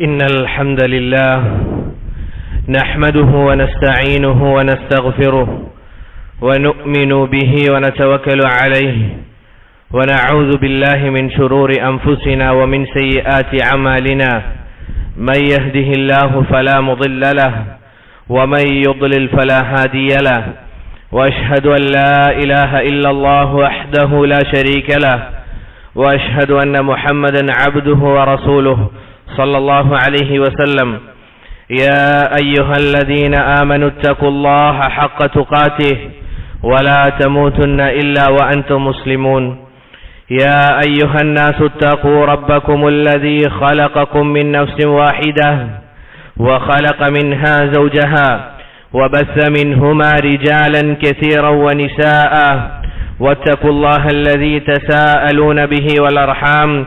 إن الحمد لله نحمده ونستعينه ونستغفره ونؤمن به ونتوكل عليه ونعوذ بالله من شرور أنفسنا ومن سيئات أعمالنا من يهده الله فلا مضل له ومن يضلل فلا هادي له وأشهد أن لا إله إلا الله وحده لا شريك له وأشهد أن محمدا عبده ورسوله صلى الله عليه وسلم يا أيها الذين آمنوا اتقوا الله حق تقاته ولا تموتن إلا وأنتم مسلمون يا أيها الناس اتقوا ربكم الذي خلقكم من نفس واحدة وخلق منها زوجها وبث منهما رجالا كثيرا ونساء واتقوا الله الذي تساءلون به والأرحام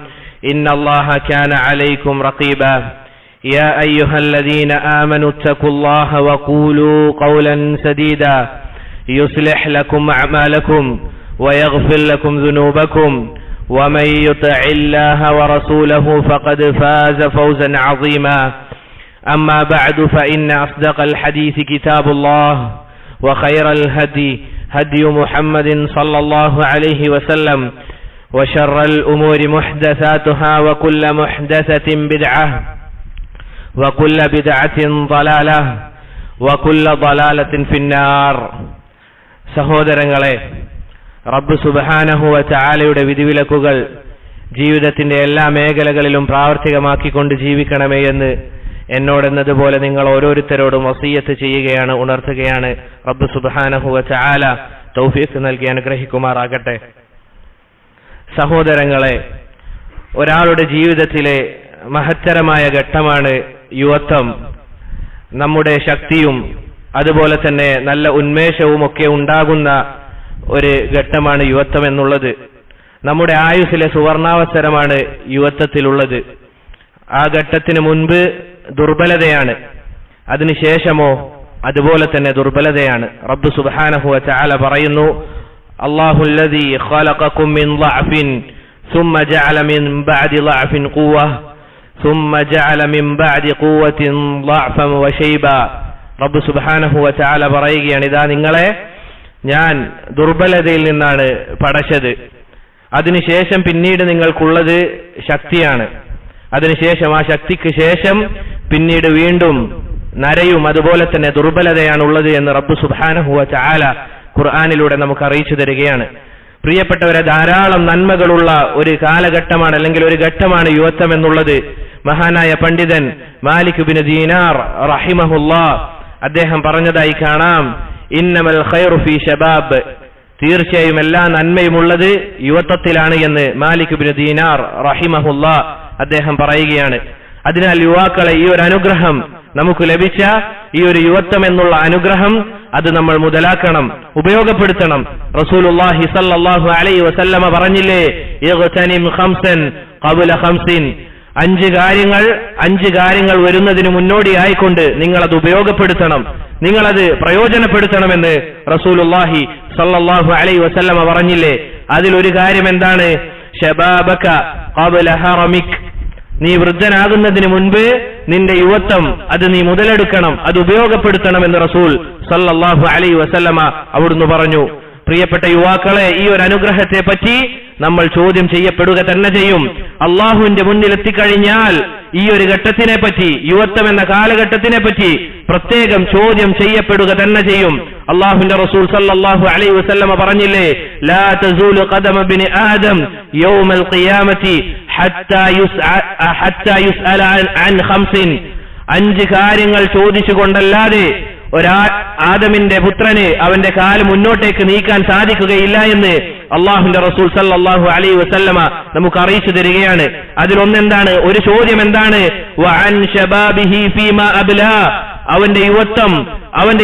إن الله كان عليكم رقيبا يا أيها الذين آمنوا اتقوا الله وقولوا قولا سديدا يصلح لكم أعمالكم ويغفر لكم ذنوبكم ومن يطع الله ورسوله فقد فاز فوزا عظيما أما بعد فإن أصدق الحديث كتاب الله وخير الهدي هدي محمد صلى الله عليه وسلم وشر الأمور محدثاتها وكل محدثة بدعة وكل بدعة ضلالة وكل ضلالة في النار. സഹോദരങ്ങളെ, റബ്ബ് സുബ്ഹാനഹു വ തആലയുടെ വിധിവിലക്കുകൾ ജീവിതത്തിന്റെ എല്ലാ മേഖലകളിലും പ്രാവർത്തികമാക്കിക്കൊണ്ട് ജീവിക്കണമേ എന്ന് എന്നോടെന്നതുപോലെ നിങ്ങൾ ഓരോരുത്തരോടും വസിയ്യത്ത് ചെയ്യുകയാണ്, ഉണർത്തുകയാണ്. റബ്ബ് സുബ്ഹാനഹു വ തആല തൗഫീഖ് നൽകി അനുഗ്രഹിക്കുമാറാകട്ടെ. സഹോദരങ്ങളെ, ഒരാളുടെ ജീവിതത്തിലെ മഹത്തരമായ ഘട്ടമാണ് യുവത്വം. നമ്മുടെ ശക്തിയും അതുപോലെ തന്നെ നല്ല ഉന്മേഷവും ഒക്കെ ഉണ്ടാകുന്ന ഒരു ഘട്ടമാണ് യുവത്വം എന്നുള്ളത്. നമ്മുടെ ആയുസ്സിലെ സുവർണാവസരമാണ് യുവത്വത്തിലുള്ളത്. ആ ഘട്ടത്തിന് മുൻപ് ദുർബലതയാണ്, അതിനുശേഷമോ അതുപോലെ തന്നെ ദുർബലതയാണ്. റബ്ബ് സുബ്ഹാനഹു വ തആല പറയുന്നു, അല്ലാഹു അല്ലദീ ഖലഖകും മിൻ ളഅഫിൻ ثم جعل من بعد ضعف قوة ثم جعل من بعد قوة ضعفا وشيبا. റബ്ബ് സുബ്ഹാനഹു വ തആല പറയുകയാണ്, ഇതാ നിങ്ങളെ ഞാൻ ദുർബലതയിൽ നിന്നാണ് പടച്ചത്, അതിനുശേഷം പിന്നീട് നിങ്ങൾക്കുള്ളത് ശക്തിയാണ്, അതിനുശേഷം ആ ശക്തിക്ക് ശേഷം പിന്നീട് വീണ്ടും നരയും അതുപോലെ തന്നെ ദുർബലതയാണുള്ളത് എന്ന് റബ്ബ് സുബ്ഹാനഹു വ തആല ഖുർആനിലൂടെ നമുക്ക് അറിയിച്ചു തരികയാണ്. പ്രിയപ്പെട്ടവരെ, ധാരാളം നന്മകളുള്ള ഒരു കാലഘട്ടമാണ് അല്ലെങ്കിൽ ഒരു ഘട്ടമാണ് യുവത്വം എന്നുള്ളത്. മഹാനായ പണ്ഡിതൻ മാലിക് ഇബ്നു ദീനാർ റഹിമഹുല്ലാഹ് അദ്ദേഹം പറഞ്ഞതായി കാണാം, ഇന്നമൽ ഖൈറു ഫീ ശബാബ്, തീർച്ചയായും എല്ലാ നന്മയുമുള്ളത് യുവത്വത്തിലാണ് എന്ന് മാലിക് ഇബ്നു ദീനാർ റഹിമഹുല്ലാഹ് അദ്ദേഹം പറയുകയാണ്. അതിനാൽ യുവാക്കളെ, ഈ ഒരു അനുഗ്രഹം നമുക്ക് ലഭിച്ച ഈ ഒരു യുവത്വം എന്നുള്ള അനുഗ്രഹം അത് നമ്മൾ മുതലാക്കണം, ഉപയോഗപ്പെടുത്തണം. റസൂലുള്ളാഹി സ്വല്ലല്ലാഹു അലൈഹി വസല്ലമ പറഞ്ഞില്ലേ, ഇഗ്തനിം ഖംസൻ ഖബ്ല ഖംസിൻ, അഞ്ച് കാര്യങ്ങൾ വരുന്നതിന് മുന്നോടിയായിക്കൊണ്ട് നിങ്ങളത് ഉപയോഗപ്പെടുത്തണം, നിങ്ങളത് പ്രയോജനപ്പെടുത്തണമെന്ന് റസൂലുള്ളാഹി സ്വല്ലല്ലാഹു അലൈഹി വസല്ലമ പറഞ്ഞില്ലേ. അതിലൊരു കാര്യം എന്താണ്? ശബാബക ഖബ്ല ഹറമിക്, നീ വൃദ്ധനാകുന്നതിന് മുൻപ് നിന്റെ യുവത്വം അത് നീ മുതലെടുക്കണം, അത് ഉപയോഗപ്പെടുത്തണം എന്ന് റസൂൽ സല്ലല്ലാഹു അലൈഹി വസല്ലമ അവിടുന്ന് പറഞ്ഞു. പ്രിയപ്പെട്ട യുവാക്കളെ, ഈ ഒരു അനുഗ്രഹത്തെ പറ്റി നമ്മൾ ചോദ്യം ചെയ്യപ്പെടുക തന്നെ ചെയ്യും. അള്ളാഹുവിന്റെ മുന്നിൽ എത്തിക്കഴിഞ്ഞാൽ ഈ ഒരു ഘട്ടത്തിനെ പറ്റി, യുവത്വം എന്ന കാലഘട്ടത്തിനെ പറ്റി പ്രത്യേകം ചോദ്യം ചെയ്യപ്പെടുക തന്നെ ചെയ്യും. അള്ളാഹുവിന്റെ റസൂൽ സല്ലല്ലാഹു അലൈഹി വസല്ലമ പറഞ്ഞില്ലേ, ലാ തസൂലു ഖദമ ഇബ്നി ആദം യൗമൽ ഖിയാമത്തി ഹത്താ യുസ്അല അൻ ഖംസിൻ, 5 കാര്യങ്ങൾ ചോദിച്ചുകൊണ്ടല്ലാതെ ആദമിന്റെ പുത്രന് അവന്റെ കാല് മുന്നോട്ടേക്ക് നീക്കാൻ സാധിക്കുകയില്ല എന്ന് അള്ളാഹുവിന്റെ റസൂൽ സല്ലല്ലാഹു അലൈഹി വസല്ലമ നമുക്ക് അറിയിച്ചു തരികയാണ്. അതിലൊന്നെന്താണ്? ഒരു ചോദ്യം എന്താണ്? വഅൻ ശബാബിഹി ഫീമാ അബ്ലാ, അവന്റെ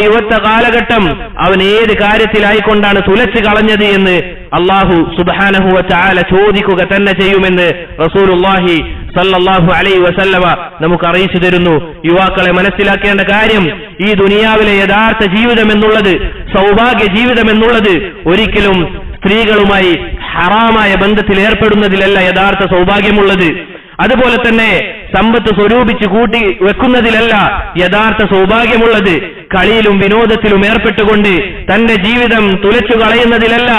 യുവത്വ കാലഘട്ടം അവൻ ഏത് കാര്യത്തിലായിക്കൊണ്ടാണ് തുലച്ചു കളഞ്ഞത് എന്ന് അല്ലാഹു സുബ്ഹാനഹു വ തആല ചോദിക്കുക തന്നെ ചെയ്യുമെന്ന് റസൂലുള്ളാഹി സല്ലല്ലാഹു അലൈഹി വസല്ലമ നമുക്ക് അറിയിച്ചു തരുന്നു. യുവാക്കളെ, മനസ്സിലാക്കേണ്ട കാര്യം, ഈ ദുനിയാവിലെ യഥാർത്ഥ ജീവിതം എന്നുള്ളത്, സൗഭാഗ്യ ജീവിതം എന്നുള്ളത് ഒരിക്കലും സ്ത്രീകളുമായി ഹറാമായ ബന്ധത്തിൽ ഏർപ്പെടുന്നതിലല്ല യഥാർത്ഥ സൗഭാഗ്യമുള്ളത്. അതുപോലെ തന്നെ സമ്പത്ത് സ്വരൂപിച്ച് കൂട്ടി വെക്കുന്നതിലല്ല യഥാർത്ഥ സൗഭാഗ്യമുള്ളത്. കളിയിലും വിനോദത്തിലും ഏർപ്പെട്ടുകൊണ്ട് തന്റെ ജീവിതം തുലച്ചു കളയുന്നതിലല്ല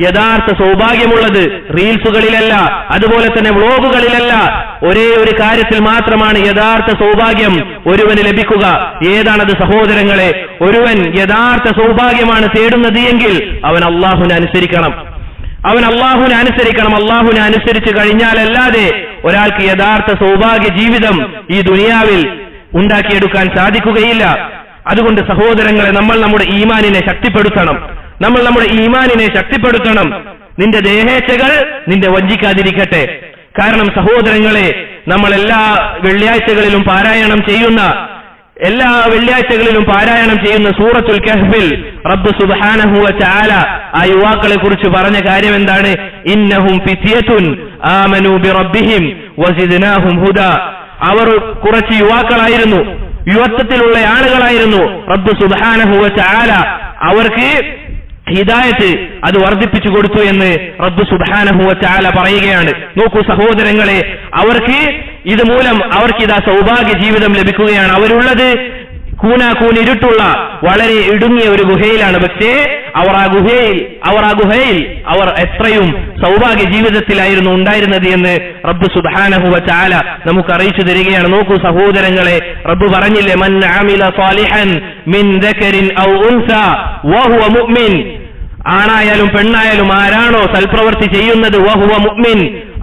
യഥാർത്ഥ സൗഭാഗ്യമുള്ളത്. റീൽസുകളിലല്ല, അതുപോലെ തന്നെ വ്ലോഗുകളിലല്ല. ഒരേ ഒരു കാര്യത്തിൽ മാത്രമാണ് യഥാർത്ഥ സൗഭാഗ്യം ഒരുവന് ലഭിക്കുക. ഏതാണത് സഹോദരങ്ങളെ? ഒരുവൻ യഥാർത്ഥ സൗഭാഗ്യമാണ് തേടുന്നത് എങ്കിൽ അവൻ അള്ളാഹുവിനെ അനുസരിക്കണം. അള്ളാഹുവിനെ അനുസരിച്ച് കഴിഞ്ഞാലല്ലാതെ ഒരാൾക്ക് യഥാർത്ഥ സൗഭാഗ്യ ജീവിതം ഈ ദുനിയാവിൽ ഉണ്ടാക്കിയെടുക്കാൻ സാധിക്കുകയില്ല. അതുകൊണ്ട് സഹോദരങ്ങളെ, നമ്മൾ നമ്മുടെ ഈമാനിനെ ശക്തിപ്പെടുത്തണം. നിന്റെ ദേഹേച്ഛകൾ നിന്റെ വഞ്ചിക്കാതിരിക്കട്ടെ. കാരണം സഹോദരങ്ങളെ, നമ്മൾ എല്ലാ വെള്ളിയാഴ്ചകളിലും പാരായണം ചെയ്യുന്ന സൂറത്തുൽ കഹ്ഫിൽ റബ്ബ് സുബ്ഹാനഹു വ തആല ആ യുവാക്കളെ കുറിച്ച് പറഞ്ഞ കാര്യം എന്താണ്? ഇന്നഹും ഫിത്യത്തുൻ ആമനൂ ബിറബ്ബിഹിം വസിദ്നാഹും ഹുദാ. അവർ കുറച്ച് യുവാക്കളായിരുന്നു, യുവത്വത്തിലുള്ള ആളുകളായിരുന്നു. റബ്ബ് സുബ്ഹാനഹു വ തആല അവർക്ക് ഹിദായത്ത് അത് വർദ്ധിപ്പിച്ചു കൊടുത്തു എന്ന് റബ്ബ് സുബ്ഹാനഹു വ തആല പറയുകയാണ്. നോക്കൂ സഹോദരങ്ങളെ, അവർക്ക് ഇതുമൂലം അവർക്കിതാ സൗഭാഗ്യ ജീവിതം ലഭിക്കുകയാണ്. അവരുള്ളത് കൂനാക്കൂനിരുട്ടുള്ള വളരെ ഇടുങ്ങിയ ഒരു ഗുഹയിലാണ്. പക്ഷേ അവർ ആ ഗുഹയിൽ എത്രയും സൗഭാഗ്യ ജീവിതത്തിലായിരുന്നു ഉണ്ടായിരുന്നത് എന്ന് റബ്ബ് സുബ്ഹാനഹു വ തആല നമുക്ക് അറിയിച്ചു തരികയാണ്. നോക്കൂ സഹോദരങ്ങളെ, റബ്ബ് പറഞ്ഞില്ലേ, മൻ അമില സാലിഹൻ മിൻ ദക്കരിൻ ഔ ഉൻസാ വഹുവ മുഅ്മിൻ. ആണായാലും പെണ്ണായാലും ആരാണോ സൽപ്രവൃത്തി ചെയ്യുന്നത്, വഹുവ മുഅ്മിൻ,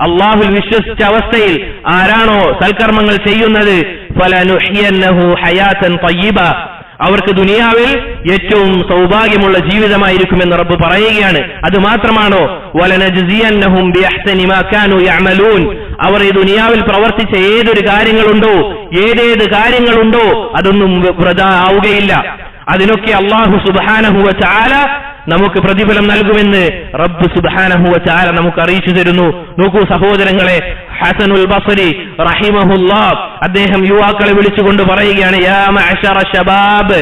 അല്ലാഹുൽ വിശ്വസിച്ച അവസ്ഥയിൽ ആരാണോ സൽക്കർമ്മങ്ങൾ ചെയ്യുന്നത്, ഫലനുഹ്യന്നഹു ഹയാതൻ തയ്യിബ, അവർക്ക് ദുനിയാവിൽ ഏറ്റവും സൗഭാഗ്യമുള്ള ജീവിതമായിരിക്കുമെന്ന് റബ്ബ് പറയുകയാണ്. അത് മാത്രമാണോ, വലനജ്സിയന്നഹും ബിഅഹ്സനി മാ കാനൂ യഅമലൂൻ, അവർ ഈ ദുനിയാവിൽ പ്രവർത്തിച്ച ഏതേത് കാര്യങ്ങളുണ്ടോ അതൊന്നും വൃഥാ ആവുകയില്ല. അതിനൊക്കെ അല്ലാഹു സുബ്ഹാനഹു വ തആല നമുക്ക് പ്രതിഫലം നൽകുമെന്ന് റബ്ബ് സുബ്ഹാനഹു വ തആല നമുക്ക് അറിയിച്ചു തരുന്നു. നോക്കൂ സഹോദരങ്ങളെ, ഹസനുൽ ബസ്രി റഹിമഹുല്ലാഹ് അദ്ദേഹം യുവാക്കളെ വിളിച്ചുകൊണ്ട് പറയുകയാണ്, യാ മഅശറ ശബാബ്,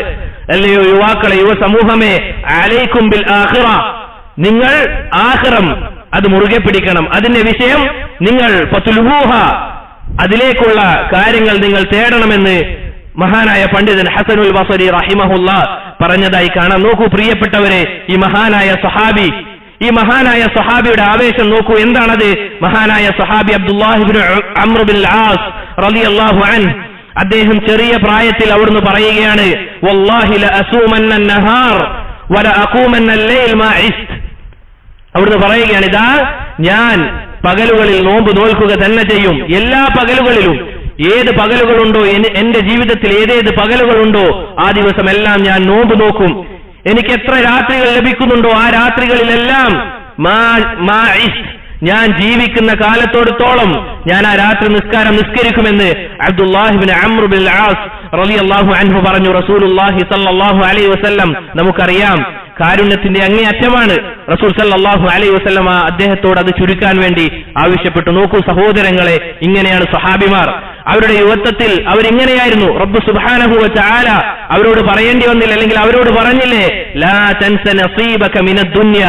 അല്ലയോ യുവാക്കളെ, യുവ സമൂഹമേ, അലൈക്കും ബിൽ ആഖിറ, നിങ്ങൾ ആഖിറം അത് മുറുകെ പിടിക്കണം. അതിന്റെ വിഷയം നിങ്ങൾ ഫതുൽഹൂഹ, അതിലേക്കുള്ള കാര്യങ്ങൾ നിങ്ങൾ തേടണമെന്ന് മഹാനായ പണ്ഡിതൻ ഹസനുൽ ബസ്രി റഹിമഹുല്ലാഹ് പറഞ്ഞതായി കാണാം. നോക്കൂ പ്രിയപ്പെട്ടവരെ, ഈ മഹാനായ സ്വഹാബിയുടെ ആവേശം നോക്കൂ. എന്താണത്? മഹാനായ സ്വഹാബി Abdullahi ibn Amr bin as റളിയല്ലാഹു അൻഹു, അദ്ദേഹം ചെറിയ പ്രായത്തിൽ അവിടുന്ന് പറയുകയാണ്, വല്ലാഹി ല അസൂമന്ന നഹാർ വല അഖൂമന്ന ലൈൽ മാ ഇസ്ത്. അവിടുന്ന് പറയുകയാണ്, ഇതാ ഞാൻ പകലുകളിൽ നോമ്പ് നോൽക്കുക തന്നെ ചെയ്യും. എല്ലാ പകലുകളിലും ഏത് പകലുകളുണ്ടോ, എന്റെ ജീവിതത്തിൽ ഏതേത് പകലുകളുണ്ടോ ആ ദിവസമെല്ലാം ഞാൻ നോമ്പ് നോക്കും. എനിക്ക് എത്ര രാത്രികൾ ലഭിക്കുന്നുണ്ടോ ആ രാത്രികളിലെല്ലാം ഞാൻ ജീവിക്കുന്ന കാലത്തോടത്തോളം ഞാൻ ആ രാത്രി നിസ്കരിക്കുമെന്ന് Abdullahi ibn Amr bin as റളിയല്ലാഹു അൻഹു പറഞ്ഞു. റസൂലുള്ളാഹി സ്വല്ലല്ലാഹു അലൈഹി വസല്ലം നമുക്കറിയാം കാരുണ്യത്തിന്റെ അങ്ങേയറ്റമാണ്. റസൂൽ സല്ലല്ലാഹു അലൈഹി വസല്ലം അദ്ദേഹത്തോട് അത് ചുരുക്കാൻ വേണ്ടി ആവശ്യപ്പെട്ടു. നോക്കൂ സഹോദരങ്ങളെ, ഇങ്ങനെയാണ് സ്വഹാബിമാർ. അവരുടെ യുവത്വത്തിൽ അവരിങ്ങനെയായിരുന്നു. റബ്ബ് സുബ്ഹാനഹു വ തആല അവരോട് പറയേണ്ടി വന്നില്ല, അല്ലെങ്കിൽ അവരോട് പറഞ്ഞില്ലേ, ലാ തൻസ നസീബക മിനദ് ദുനിയ,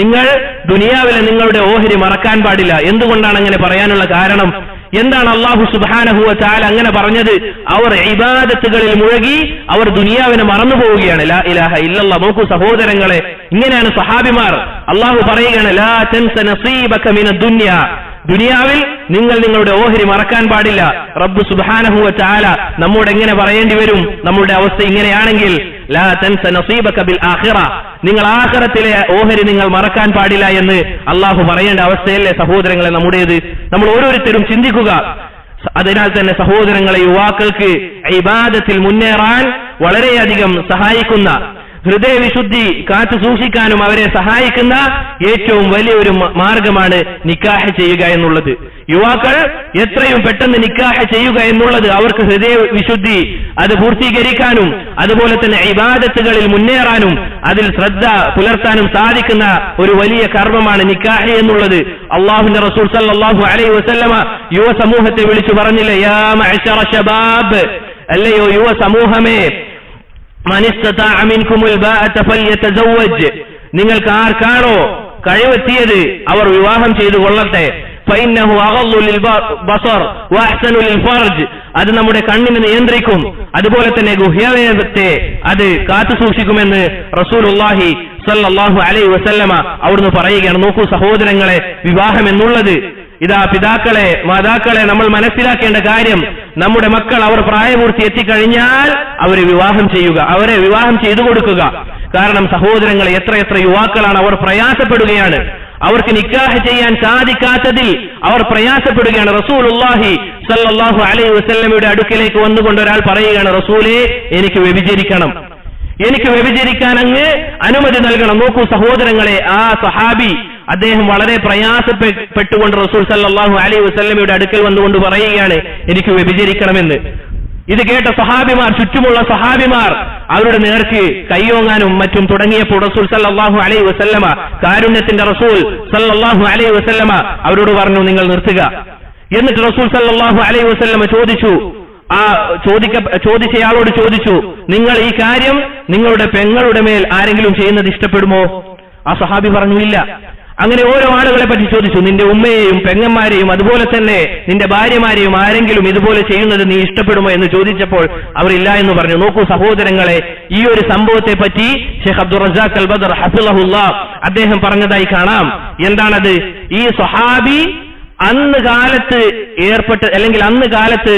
നിങ്ങൾ ദുനിയാവിലെ നിങ്ങളുടെ ഓഹരി മറക്കാൻ പാടില്ല. എന്തുകൊണ്ടാണ് അങ്ങനെ പറയാനുള്ള കാരണം? എന്താണ് അല്ലാഹു സുബ്ഹാനഹു വ തആല അങ്ങനെ പറഞ്ഞത്? അവർ ഇബാദത്തുകളിൽ മുഴുകി അവർ ദുനിയാവിനെ മറന്നു പോവുകയാണ്. ലാ ഇലാഹ ഇല്ലല്ലാഹ്. നോക്കൂ സഹോദരങ്ങളെ, ഇങ്ങനെയാണ് സഹാബിമാർ. അല്ലാഹു പറയുകയാണ്, ലാ തൻസ നസീബക മിനദ് ദുനിയ, ദുനിയാവിൽ നിങ്ങൾ നിങ്ങളുടെ ഓഹരി മറക്കാൻ പാടില്ല. റബ്ബ് സുബ്ഹാനഹു വ തആല നമ്മോട് എങ്ങനെ പറയേണ്ടി വരും? നമ്മുടെ അവസ്ഥ ഇങ്ങനെയാണെങ്കിൽ, ലാ തൻസ നസീബക ബിൽ ആഖിറ, നിങ്ങൾ ആഖിറത്തിലെ ഓഹരി നിങ്ങൾ മറക്കാൻ പാടില്ല എന്ന് അല്ലാഹു പറയേണ്ട അവസ്ഥയല്ലേ സഹോദരങ്ങളെ നമ്മുടേത്? നമ്മൾ ഓരോരുത്തരും ചിന്തിക്കുക. അതിനാൽ തന്നെ സഹോദരങ്ങളെ, യുവാക്കൾക്ക് ഇബാദത്തിൽ മുന്നേറാൻ വളരെയധികം സഹായിക്കുന്ന, ഹൃദയവിശുദ്ധി കാത്തു സൂക്ഷിക്കാനും അവരെ സഹായിക്കുന്ന ഏറ്റവും വലിയൊരു മാർഗമാണ് നിക്കാഹ് ചെയ്യുക എന്നുള്ളത്. യുവാക്കൾ എത്രയും പെട്ടെന്ന് നിക്കാഹ് ചെയ്യുക എന്നുള്ളത് അവർക്ക് ഹൃദയവിശുദ്ധി അത് പൂർത്തീകരിക്കാനും അതുപോലെ തന്നെ ഇബാദത്തുകളിൽ മുന്നേറാനും അതിൽ ശ്രദ്ധ പുലർത്താനും സാധിക്കുന്ന ഒരു വലിയ കർമ്മമാണ് നിക്കാഹ് എന്നുള്ളത്. അല്ലാഹുവിന്റെ റസൂൽ സല്ലല്ലാഹു അലൈഹി വസല്ലമ യുവ സമൂഹത്തെ വിളിച്ചു പറഞ്ഞില്ലേ, യാ മഅശറ ശബാബ്, അല്ലയോ യുവ സമൂഹമേ, നിങ്ങൾക്ക് ആർക്കാണോ കഴിവെത്തിയത് അവർ വിവാഹം ചെയ്തു കൊള്ളട്ടെ. ഫഇന്നഹു അഗളു ലിൽ ബസർ വഅഹ്സനു ലിൽ ഫർജ്, അത് നമ്മുടെ കണ്ണിനെ നിയന്ത്രിക്കും, അതുപോലെ തന്നെ ഗുഹ്യവേദത്തെ അത് കാത്തു സൂക്ഷിക്കുമെന്ന് റസൂലുള്ളാഹി സല്ലല്ലാഹു അലൈഹി വസല്ലമ അവിടുന്ന് പറയുകയാണ്. നോക്കൂ സഹോദരങ്ങളെ, വിവാഹം എന്നുള്ളത് ഇതാ പിതാക്കളെ, മാതാക്കളെ, നമ്മൾ മനസ്സിലാക്കേണ്ട കാര്യം, നമ്മുടെ മക്കൾ അവർ പ്രായപൂർത്തി എത്തിക്കഴിഞ്ഞാൽ അവരെ വിവാഹം ചെയ്യുക, അവരെ വിവാഹം ചെയ്തു കൊടുക്കുക. കാരണം സഹോദരങ്ങളെ, എത്രയെത്ര യുവാക്കളാണ് അവർ പ്രയാസപ്പെടുകയാണ്, അവർക്ക് നിക്കാഹ് ചെയ്യാൻ സാധിക്കാത്തതിൽ അവർ പ്രയാസപ്പെടുകയാണ്. റസൂലുള്ളാഹി സല്ലല്ലാഹു അലൈഹി വസല്ലമയുടെ അടുക്കലേക്ക് വന്നുകൊണ്ട് ഒരാൾ പറയുകയാണ്, റസൂലേ, എനിക്ക് വ്യഭിചരിക്കണം, എനിക്ക് വ്യഭിചരിക്കാൻ അങ്ങ് അനുമതി നൽകണം. നോക്കൂ സഹോദരങ്ങളെ, ആ സഹാബി അദ്ദേഹം വളരെ പ്രയാസപ്പെട്ടുകൊണ്ട് റസൂൽ സല്ലല്ലാഹു അലൈഹി വസല്ലമയുടെ അടുക്കൽ വന്നുകൊണ്ട് പറയുകയാണ്, എനിക്ക് വ്യഭിചരിക്കണമെന്ന്. ഇത് കേട്ട സഹാബിമാർ, ചുറ്റുമുള്ള സഹാബിമാർ അവരുടെ നേർക്ക് കൈയോങ്ങാനും മറ്റും തുടങ്ങിയപ്പോൾ റസൂൽ സല്ലല്ലാഹു അലൈഹി വസല്ലമ, കാരുണ്യത്തിന്റെ റസൂൽ സല്ലല്ലാഹു അലൈഹി വസല്ലമ അവരോട് പറഞ്ഞു, നിങ്ങൾ നിർത്തുക. എന്നിട്ട് റസൂൽ സല്ലല്ലാഹു അലൈഹി വസല്ലമ ചോദിച്ചയാളോട് ചോദിച്ചു, നിങ്ങൾ ഈ കാര്യം നിങ്ങളുടെ പെങ്ങളുടെ മേൽ ആരെങ്കിലും ചെയ്യുന്നത് ഇഷ്ടപ്പെടുമോ? ആ സഹാബി പറഞ്ഞു, ഇല്ല. അങ്ങനെ ഓരോ ആളുകളെ പറ്റി ചോദിച്ചു, നിന്റെ ഉമ്മയെയും പെങ്ങന്മാരെയും അതുപോലെ തന്നെ നിന്റെ ഭാര്യമാരെയും ആരെങ്കിലും ഇതുപോലെ ചെയ്യുന്നത് നീ ഇഷ്ടപ്പെടുമോ എന്ന് ചോദിച്ചപ്പോൾ അവർ ഇല്ല എന്ന് പറഞ്ഞു. നോക്കൂ സഹോദരങ്ങളെ, ഈ ഒരു സംഭവത്തെ പറ്റി ഷെയ്ഖ് അബ്ദുർ റസാഖ് അൽ ബദർ ഹഫിളഹുല്ലാഹ് അദ്ദേഹം പറഞ്ഞതായി കാണാം. എന്താണത്? ഈ സ്വഹാബി അന്ന് കാലത്ത് അല്ലെങ്കിൽ അന്ന് കാലത്ത്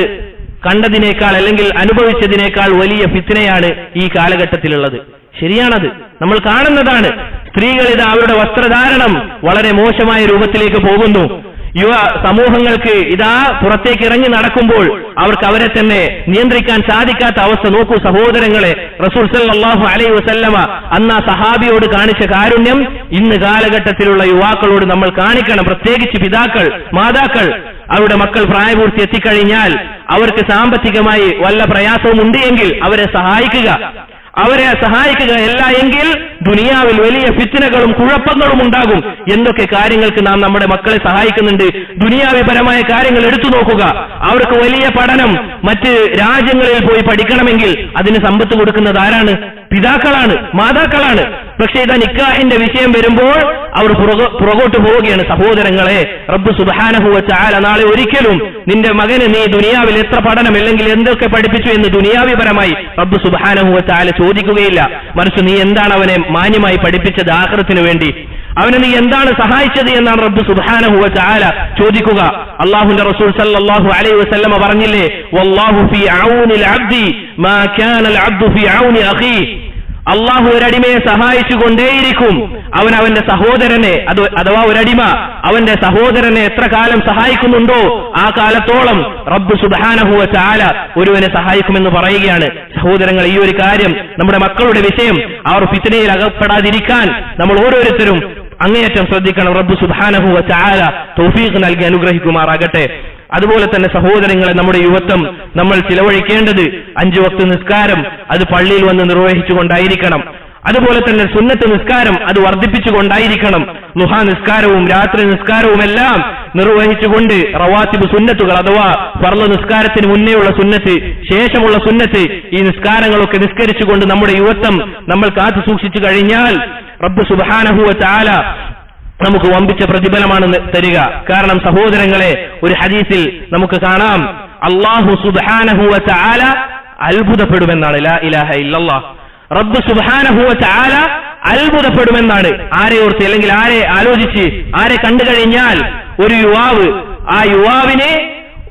കണ്ടതിനേക്കാൾ അല്ലെങ്കിൽ അനുഭവിച്ചതിനേക്കാൾ വലിയ ഫിത്നയാണ് ഈ കാലഘട്ടത്തിലുള്ളത്. ശരിയാണത്, നമ്മൾ കാണുന്നതാണ്. സ്ത്രീകൾ ഇത് അവരുടെ വസ്ത്രധാരണം വളരെ മോശമായ രൂപത്തിലേക്ക് പോകുന്നു. യുവ സമൂഹങ്ങൾക്ക് ഇതാ പുറത്തേക്ക് ഇറങ്ങി നടക്കുമ്പോൾ അവർക്ക് അവരെ തന്നെ നിയന്ത്രിക്കാൻ സാധിക്കാത്ത അവസ്ഥ. നോക്കൂ സഹോദരങ്ങളെ, റസൂൽ സല്ലല്ലാഹു അലൈഹി വസല്ലമ അന്ന് ആ സഹാബിയോട് കാണിച്ച കാരുണ്യം ഇന്ന് കാലഘട്ടത്തിലുള്ള യുവാക്കളോട് നമ്മൾ കാണിക്കണം. പ്രത്യേകിച്ച് പിതാക്കൾ, മാതാക്കൾ അവരുടെ മക്കൾ പ്രായപൂർത്തി എത്തിക്കഴിഞ്ഞാൽ അവർക്ക് സാമ്പത്തികമായി വല്ല പ്രയാസവും ഉണ്ട് എങ്കിൽ അവരെ സഹായിക്കുക. എല്ലാ എങ്കിൽ ദുനിയാവിൽ വലിയ ഫിത്നകളും കുഴപ്പങ്ങളും ഉണ്ടാകും. എന്തൊക്കെ കാര്യങ്ങൾക്ക് നാം നമ്മുടെ മക്കളെ സഹായിക്കുന്നുണ്ട്. ദുനിയാവിപരമായ കാര്യങ്ങൾ എടുത്തു നോക്കുക. അവർക്ക് വലിയ പഠനം മറ്റ് രാജ്യങ്ങളിൽ പോയി പഠിക്കണമെങ്കിൽ അതിന് സമ്പത്ത് കൊടുക്കുന്നത് ആരാണ്? പിതാക്കളാണ്, മാതാക്കളാണ്. പക്ഷേ ഇതാ നിക്കാഹിന്റെ വിഷയം വരുമ്പോൾ അവർ പുറകോട്ട് പോവുകയാണ്. സഹോദരങ്ങളെ, റബ്ബ് സുബ്ഹാനഹു വ തആല നാളെ ഒരിക്കലും നിന്റെ മകന് നീ ദുനിയാവിൽ എത്ര പഠനം അല്ലെങ്കിൽ എന്തൊക്കെ പഠിപ്പിച്ചു എന്ന് ദുനിയാവിപരമായി റബ്ബ് സുബ്ഹാനഹു വ തആല ചോദിക്കുകയില്ല. മറിച്ച് നീ എന്താണ് അവനെ മാന്യമായി പഠിപ്പിച്ചത് ആഖിറത്തിന് വേണ്ടി, അവനെ നീ എന്താണ് സഹായിച്ചത് എന്നാണ് റബ്ബ് സുബ്ഹാനഹു വ തആല ചോദിക്കുക. അല്ലാഹുവിന്റെ റസൂൽ സല്ലല്ലാഹു അലൈഹി വസല്ലമ പറഞ്ഞില്ലേ, വല്ലാഹു ഫീ ഔനിൽ അബ്ദി മാ കാനൽ അബ്ദു ഫീ ഔനി അഖീഹി, അള്ളാഹു ഒരടിമയെ സഹായിച്ചു കൊണ്ടേയിരിക്കും. അവൻ അവന്റെ സഹോദരനെ അഥവാ ഒരടിമ അവന്റെ സഹോദരനെ എത്ര കാലം സഹായിക്കുന്നുണ്ടോ ആ കാലത്തോളം റബ്ബ് സുബ്ഹാനഹു വ തആല ഒരുവനെ സഹായിക്കുമെന്ന് പറയുകയാണ്. സഹോദരങ്ങൾ, ഈ ഒരു കാര്യം നമ്മുടെ മക്കളുടെ വിഷയം അവർ ഫിത്നയിൽ അകപ്പെടാതിരിക്കാൻ നമ്മൾ ഓരോരുത്തരും അങ്ങേയറ്റം ശ്രദ്ധിക്കണം. റബ്ബ് സുബ്ഹാനഹു വ തആല തൗഫീഖ് നൽകി അനുഗ്രഹിക്കുമാറാകട്ടെ. അതുപോലെ തന്നെ സഹോദരങ്ങളെ, നമ്മുടെ യുവത്വം നമ്മൾ ചിലവഴിക്കേണ്ടത് 5 വക്ത് നിസ്കാരം അത് പള്ളിയിൽ വന്ന് നിർവഹിച്ചുകൊണ്ടായിരിക്കണം. അതുപോലെ തന്നെ സുന്നത്ത് നിസ്കാരം അത് വർദ്ധിപ്പിച്ചുകൊണ്ടായിരിക്കണം. ളുഹാ നിസ്കാരവും രാത്രി നിസ്കാരവും എല്ലാം നിർവഹിച്ചുകൊണ്ട് റവാത്തിബ് സുന്നത്തുകൾ അഥവാ ഫർള് നിസ്കാരത്തിന് മുന്നേയുള്ള സുന്നത്ത്, ശേഷമുള്ള സുന്നത്ത്, ഈ നിസ്കാരങ്ങളൊക്കെ നിസ്കരിച്ചുകൊണ്ട് നമ്മുടെ യുവത്വം നമ്മൾ കാത്തു സൂക്ഷിച്ചു കഴിഞ്ഞാൽ റബ്ബ് സുബ്ഹാനഹു വ തആല നമുക്ക് വമ്പിച്ച പ്രതിഫലമാണ് തരിക. കാരണം സഹോദരങ്ങളെ, ഒരു ഹദീസിൽ നമുക്ക് കാണാം, അല്ലാഹു സുബ്ഹാനഹു വ തആല അത്ഭുതപ്പെടുമെന്നാണ്. ലാ ഇലാഹ ഇല്ലല്ലാഹ്. റബ്ബ് സുബ്ഹാനഹു വ തആല അത്ഭുതപ്പെടുമെന്നാണ്. ആരെ ഓർത്ത് അല്ലെങ്കിൽ ആരെ ആലോചിച്ച് ആരെ കണ്ടു കഴിഞ്ഞാൽ ഒരു യുവാവ്, ആ യുവാവിനെ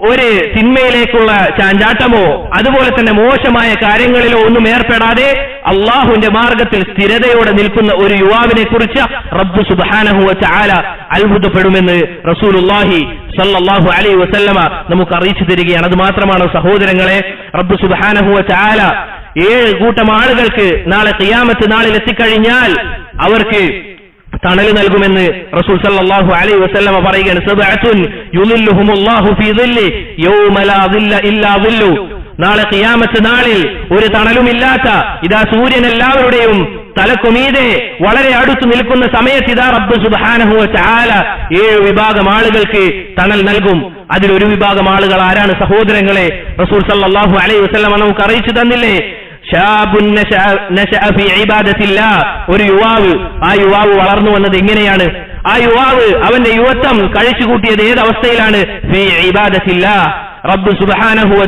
ഒരു തിന്മയിലേക്കുള്ള ചാഞ്ചാട്ടമോ അതുപോലെ തന്നെ മോശമായ കാര്യങ്ങളിലോ ഒന്നും ഏർപ്പെടാതെ അള്ളാഹുവിന്റെ മാർഗത്തിൽ സ്ഥിരതയോടെ നിൽക്കുന്ന ഒരു യുവാവിനെ കുറിച്ച് റബ്ബ് സുബ്ഹാനഹു വ തആല അത്ഭുതപ്പെടുമെന്ന് റസൂലുള്ളാഹി സല്ലല്ലാഹു അലൈഹി വസല്ലമ നമുക്ക് അറിയിച്ചു തരികയാണ്. അത് മാത്രമാണ് സഹോദരങ്ങളെ, റബ്ബ് സുബ്ഹാനഹു വ തആല 7 കൂട്ടം ആളുകൾക്ക് നാളെ ഖിയാമത്ത് നാളിൽ എത്തിക്കഴിഞ്ഞാൽ അവർക്ക് തണൽ നൽകുമെന്ന് റസൂൽ സല്ലല്ലാഹു അലൈഹി വസല്ലമ പറയുകയാണ്. സബഅത്തുൻ യുളില്ലുഹുമുല്ലാഹു ഫീ ദില്ലി യൗമ ലാ ദില്ല ഇല്ലാ ദില്ലു. നാളെ ഖിയാമത്ത് നാളിൽ ഒരു തണലുമില്ലാത്ത ഇതാ സൂര്യൻ എല്ലാവരുടെയും തലക്കുമീതെ വളരെ അടുത്ത് നിൽക്കുന്ന സമയത്ത് ഇതാ റബ്ബ് സുബ്ഹാനഹു വ തആല 7 വിഭാഗം ആളുകൾക്ക് തണൽ നൽകും. അതിലൊരു വിഭാഗം ആളുകൾ ആരാണ് സഹോദരങ്ങളെ? റസൂൽ സല്ലല്ലാഹു അലൈഹി വസല്ലമ നമുക്ക് അറിയിച്ചു തന്നില്ലേ, ഒരു യുവാവ്, ആ യുവാവ് വളർന്നു വന്നത് എങ്ങനെയാണ്? ആ യുവാവ് അവന്റെ യുവത്വം കഴിച്ചുകൂട്ടിയത് ഏതവസ്ഥയിലാണ്? ഫീ ഇബാദത്തില്ലാഹ്, റബ്ബ് സുബ്ഹാനഹു വ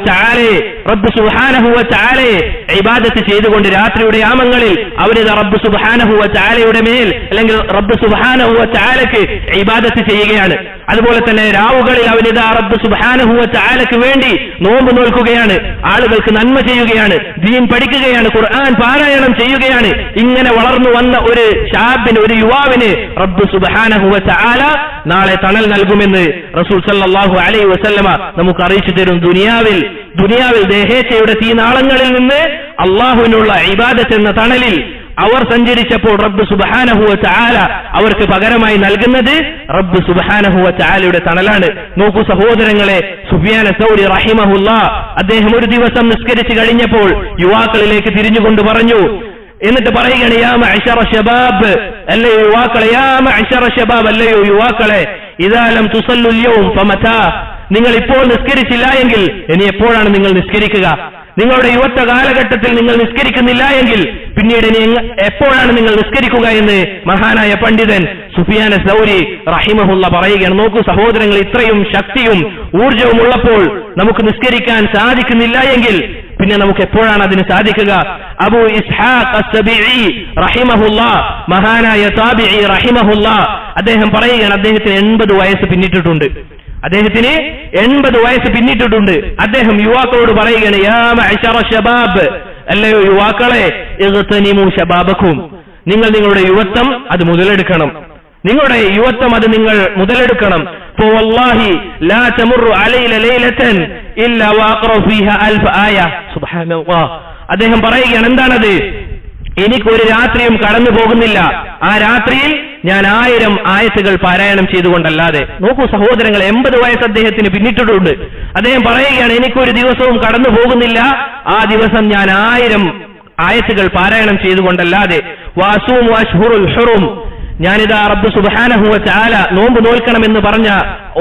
തആലയെ ഇബാദത്ത് ചെയ്തുകൊണ്ട് രാത്രിയുടെ യാമങ്ങളിൽ അവരിത് റബ്ബ് സുബ്ഹാനഹു വ തആലയുടെ മേൽ അല്ലെങ്കിൽ റബ്ബ് സുബ്ഹാനഹു വ തആലക്ക് ഇബാദത്ത് ചെയ്യുകയാണ്. അതുപോലെ തന്നെ രാവുകളിൽ അവനിതാ റബ്ബ് സുബ്ഹാനഹു വ തആലക്ക് വേണ്ടി നോമ്പ് നോൽക്കുകയാണ്, ആളുകൾക്ക് നന്മ ചെയ്യുകയാണ്, ദീൻ പഠിക്കുകയാണ്, ഖുർആൻ പാരായണം ചെയ്യുകയാണ്. ഇങ്ങനെ വളർന്നു വന്ന ഒരു ശാബിന്, ഒരു യുവാവിന് റബ്ബ് സുബ്ഹാനഹു വ തആല നാളെ തണൽ നൽകുമെന്ന് റസൂൽ സല്ലല്ലാഹു അലൈഹി വസല്ലമ നമുക്ക് അറിയിച്ചു തരും. ദുനിയാവിൽ ദേഹേച്ഛയുടെ തീനാളങ്ങളിൽ നിന്ന് അള്ളാഹുവിനുള്ള ഇബാദത്ത് എന്ന തണലിൽ അവർ സഞ്ചരിച്ചപ്പോൾ റബ്ബ് സുബ്ഹാനഹു വ തആല അവർക്ക് പകരമായി നൽകുന്നത് റബ്ബ് സുബ്ഹാനഹു വ തആലയുടെ തണലാണ്. നോക്കൂ സഹോദരങ്ങളെ, സുഫിയാൻ സൗരി റഹിമഹുല്ലാഹ് അദ്ദേഹം ഒരു ദിവസം നിസ്കരിച്ചു കഴിഞ്ഞപ്പോൾ യുവാക്കളിലേക്ക് തിരിഞ്ഞുകൊണ്ട് പറഞ്ഞു, എന്നിട്ട് പറയുകയാണ്, യാ മഅ്ശറ ശബാബ്, അല്ലയോ യുവാക്കളെ, യാ മഅ്ശറ ശബാബ്, അല്ലയോ യുവാക്കളെ, ഇദാ ലം തുസല്ലു യൗം ഫമതാ, നിങ്ങൾ ഇപ്പോൾ നിസ്കരിച്ചില്ല എങ്കിൽ ഇനി എപ്പോഴാണ് നിങ്ങൾ നിസ്കരിക്കുക? നിങ്ങളുടെ യുവത്വ കാലഘട്ടത്തിൽ നിങ്ങൾ നിസ്കരിക്കുന്നില്ല എങ്കിൽ പിന്നീട് ഇനി എപ്പോഴാണ് നിങ്ങൾ നിസ്കരിക്കുക എന്ന് മഹാനായ പണ്ഡിതൻ സുഫിയാൻ സൗരി റഹിമഹുല്ല പറയുകയാണ്. നോക്കൂ സഹോദരങ്ങൾ, ഇത്രയും ശക്തിയും ഊർജവും ഉള്ളപ്പോൾ നമുക്ക് നിസ്കരിക്കാൻ സാധിക്കുന്നില്ല എങ്കിൽ പിന്നെ നമുക്ക് എപ്പോഴാണ് അതിന് സാധിക്കുക? അബൂ ഇസ്ഹാഖ് അസ്സബീഇ റഹിമഹുല്ലാ, മഹാനായ താബിഈ റഹിമഹുല്ലാ, അദ്ദേഹം പറയുകയാണ്, അദ്ദേഹത്തിന് 80 വയസ്സ് പിന്നിട്ടിട്ടുണ്ട്. അദ്ദേഹത്തിന് 80 വയസ്സ് പിന്നിട്ടിട്ടുണ്ട്. അദ്ദേഹം യുവാക്കളോട് പറയുകയാണ്, യാ മഅ്ശറ ശബാബ്, അല്ലയോ യുവാക്കളെ, ഇഗ്തനിമു ശബാബക്കും, നിങ്ങൾ നിങ്ങളുടെ യുവത്വം അത് മുതലെടുക്കണം, നിങ്ങളുടെ യുവത്വം അത് നിങ്ങൾ മുതലെടുക്കണം. ഫവല്ലാഹി ലാ തമുറു അലൈന ലൈലതൻ ഇല്ലാ വഅഖറഉ ഫീഹാ 1000 ആയ. സുബ്ഹാനല്ലാഹ്. അദ്ദേഹം പറയുകയാണ്, എന്താണത്? എനിക്കൊരു രാത്രിയും കടന്നു പോകുന്നില്ല, ആ രാത്രിയിൽ ഞാൻ 1000 ആയത്തുകൾ പാരായണം ചെയ്തുകൊണ്ടല്ലാതെ. നോക്കൂ സഹോദരങ്ങൾ, 80 വയസ്സ് അദ്ദേഹത്തിന് പിന്നിട്ടിട്ടുണ്ട്. അദ്ദേഹം പറയുകയാണ്, എനിക്കൊരു ദിവസവും കടന്നു പോകുന്നില്ല, ആ ദിവസം ഞാൻ 1000 ആയത്തുകൾ പാരായണം ചെയ്തുകൊണ്ടല്ലാതെ. വഅസൂമു അശ്ഹുറുൽ ഹുറും, ഞാനിതാ റബ്ബ് സുബ്ഹാനഹു വ തആല നോമ്പ് നോൽക്കണമെന്ന് പറഞ്ഞ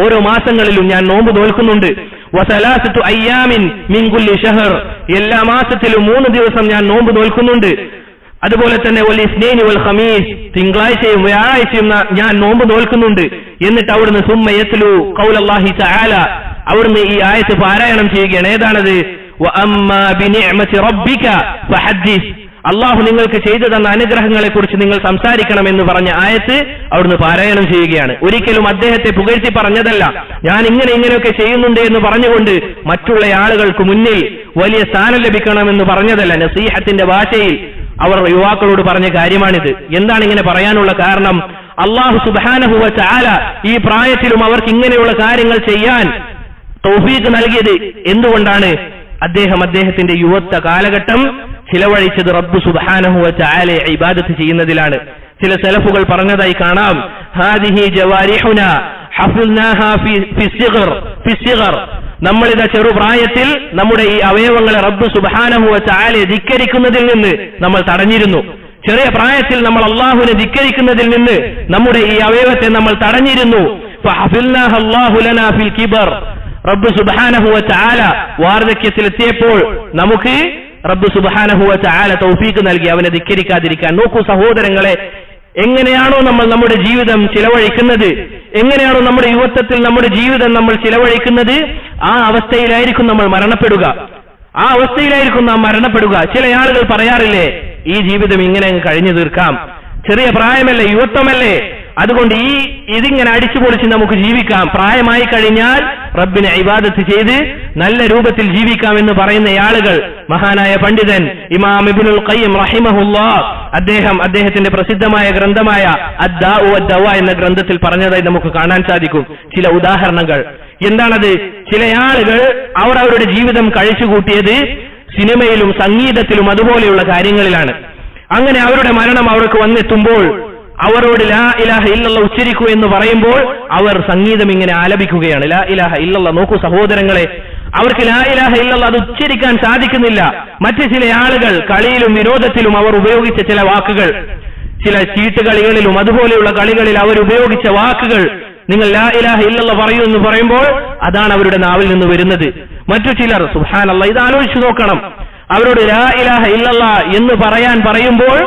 ഓരോ മാസങ്ങളിലും ഞാൻ നോമ്പ് നോൽക്കുന്നുണ്ട്. വസലാസത്തു അയ്യാമിൻ മിൻ കുല്ലി ഷഹർ, എല്ലാ മാസത്തിലും 3 ദിവസം ഞാൻ നോമ്പ് നോൽക്കുന്നുണ്ട്. അതുപോലെ തന്നെ വൽ ഇസ്നൈനി വൽ ഖമീസ്, തിങ്കളാഴ്ചയും വ്യാഴാഴ്ചയും ഞാൻ നോമ്പ് നോൽക്കുന്നുണ്ട്. എന്നിട്ട് അവിടുന്ന് സുമ്മ യത്ലു ഖൗലല്ലാഹി തആല, അവിടുന്ന് ഈ ആയത്ത് പാരായണം ചെയ്യുകയാണ്. ഏതാണത്? വഅമ്മാ ബിനിഅമതി റബ്ബിക ഫഹദ്ദിസ്, അള്ളാഹു നിങ്ങൾക്ക് ചെയ്തു തന്ന അനുഗ്രഹങ്ങളെ കുറിച്ച് നിങ്ങൾ സംസാരിക്കണമെന്ന് പറഞ്ഞ ആയത്ത് അവിടുന്ന് പാരായണം ചെയ്യുകയാണ്. ഒരിക്കലും അദ്ദേഹത്തെ പുകഴ്ത്തി പറഞ്ഞതല്ല, ഞാൻ ഇങ്ങനെയൊക്കെ ചെയ്യുന്നുണ്ട് എന്ന് പറഞ്ഞുകൊണ്ട് മറ്റുള്ള ആളുകൾക്ക് മുന്നിൽ വലിയ സ്ഥാനം ലഭിക്കണമെന്ന് പറഞ്ഞതല്ല. നസീഹത്തിന്റെ ഭാഷയിൽ അവർ യുവാക്കളോട് പറഞ്ഞ കാര്യമാണിത്. എന്താണ് ഇങ്ങനെ പറയാനുള്ള കാരണം? അള്ളാഹു സുബ്ഹാനഹു വ തആല ഈ പ്രായത്തിലും അവർക്ക് ഇങ്ങനെയുള്ള കാര്യങ്ങൾ ചെയ്യാൻ തൗഫീഖ് നൽകിയത് എന്തുകൊണ്ടാണ്? അദ്ദേഹത്തിന്റെ യുവത്വ കാലഘട്ടം ചിലവഴിച്ചത് റബ്ബ് സുബ്ഹാനഹു വ തആലയെ ഇബാദത്ത് ചെയ്യുന്നതിലാണ്. ചില സലഫുകൾ പറഞ്ഞതായി കാണാം, ഹാദിഹി ജവാരിഹുനാ ഹഫിൽനാഹാ ഫി സിഗർ, നമ്മളിതാ ചെറുപ്രായത്തിൽ നമ്മുടെ ഈ അവയവങ്ങളെ റബ്ബ് സുബ്ഹാനഹു വ തആലയെ ധിക്കരിക്കുന്നതിൽ നിന്ന് നമ്മൾ തടഞ്ഞിരുന്നു. ചെറിയ പ്രായത്തിൽ നമ്മൾ അള്ളാഹുവിനെ ധിക്കരിക്കുന്നതിൽ നിന്ന് നമ്മുടെ ഈ അവയവത്തെ നമ്മൾ തടഞ്ഞിരുന്നു. ഫഹഫിൽനാഹ അല്ലാഹു ലനാ ഫിൽ കിബർ, റബ്ബ് സുബ്ഹാനഹു വ തആല വാർദ്ധക്യത്തിലെത്തിയപ്പോൾ നമുക്ക് റബ്ബ് സുബ്ഹാനഹു വ തആല തൗഫീഖ് നൽകി അവനെ ധിക്കരിക്കാതിരിക്കാൻ. നോക്കൂ സഹോദരങ്ങളെ, എങ്ങനെയാണോ നമ്മൾ നമ്മുടെ ജീവിതം ചിലവഴിക്കുന്നത്, എങ്ങനെയാണോ നമ്മുടെ യുവത്വത്തിൽ നമ്മുടെ ജീവിതം നമ്മൾ ചിലവഴിക്കുന്നത്, ആ അവസ്ഥയിലായിരിക്കും നമ്മൾ മരണപ്പെടുക. ചില ആളുകൾ പറയാറില്ലേ, ഈ ജീവിതം ഇങ്ങനെ കഴിഞ്ഞു തീർക്കാം, ചെറിയ പ്രായമല്ലേ, യുവത്വമല്ലേ, അതുകൊണ്ട് ഇതിങ്ങനെ അടിച്ചുപൊളിച്ച് നമുക്ക് ജീവിക്കാം, പ്രായമായി കഴിഞ്ഞാൽ റബ്ബിനെ ഇബാദത്ത് ചെയ്ത് നല്ല രൂപത്തിൽ ജീവിക്കാമെന്ന് പറയുന്ന ആളുകൾ. മഹാനായ പണ്ഡിതൻ ഇമാം ഇബ്നുൽ ഖയ്യിം റഹിമഹുല്ലാഹ് അദ്ദേഹത്തിന്റെ പ്രസിദ്ധമായ ഗ്രന്ഥമായ അദ്ദാഉ വദ്ദവാ എന്ന ഗ്രന്ഥത്തിൽ പറഞ്ഞതായി നമുക്ക് കാണാൻ സാധിക്കും ചില ഉദാഹരണങ്ങൾ. എന്താണത്? ചില ആളുകൾ അവരുടെ ജീവിതം കഴിച്ചുകൂട്ടിയത് സിനിമയിലും സംഗീതത്തിലും അതുപോലെയുള്ള കാര്യങ്ങളിലാണ്. അങ്ങനെ അവരുടെ മരണം അവർക്ക് വന്നെത്തുമ്പോൾ അവരോട് ലാ ഇലാഹ ഇല്ലല്ലാഹ് ഉച്ചരിക്കൂ എന്ന് പറയുമ്പോൾ അവർ സംഗീതം ഇങ്ങനെ ആലപിക്കുകയാണ്, ലാ ഇലാഹ ഇല്ലല്ലാഹ്. നോക്കൂ സഹോദരങ്ങളെ, അവർക്ക് ലാ ഇലാഹ ഇല്ലല്ലാഹ് അത് ഉച്ചരിക്കാൻ സാധിക്കുന്നില്ല. മറ്റു ചില ആളുകൾ കളിയിലും വിനോദത്തിലും അവർ ഉപയോഗിച്ച ചില വാക്കുകൾ, ചില ചീട്ടുകളികളിലും അതുപോലെയുള്ള കളികളിൽ അവർ ഉപയോഗിച്ച വാക്കുകൾ, നിങ്ങൾ ലാ ഇലാഹ ഇല്ലല്ലാഹ് പറയൂ എന്ന് പറയുമ്പോൾ അതാണ് അവരുടെ നാവിൽ നിന്ന് വരുന്നത്. മറ്റു ചിലർ സുബ്ഹാനല്ലാഹ്, ഇത് ആലോചിച്ചു നോക്കണം, അവരോട് ലാ ഇലാഹ ഇല്ലല്ലാഹ് എന്ന് പറയുമ്പോൾ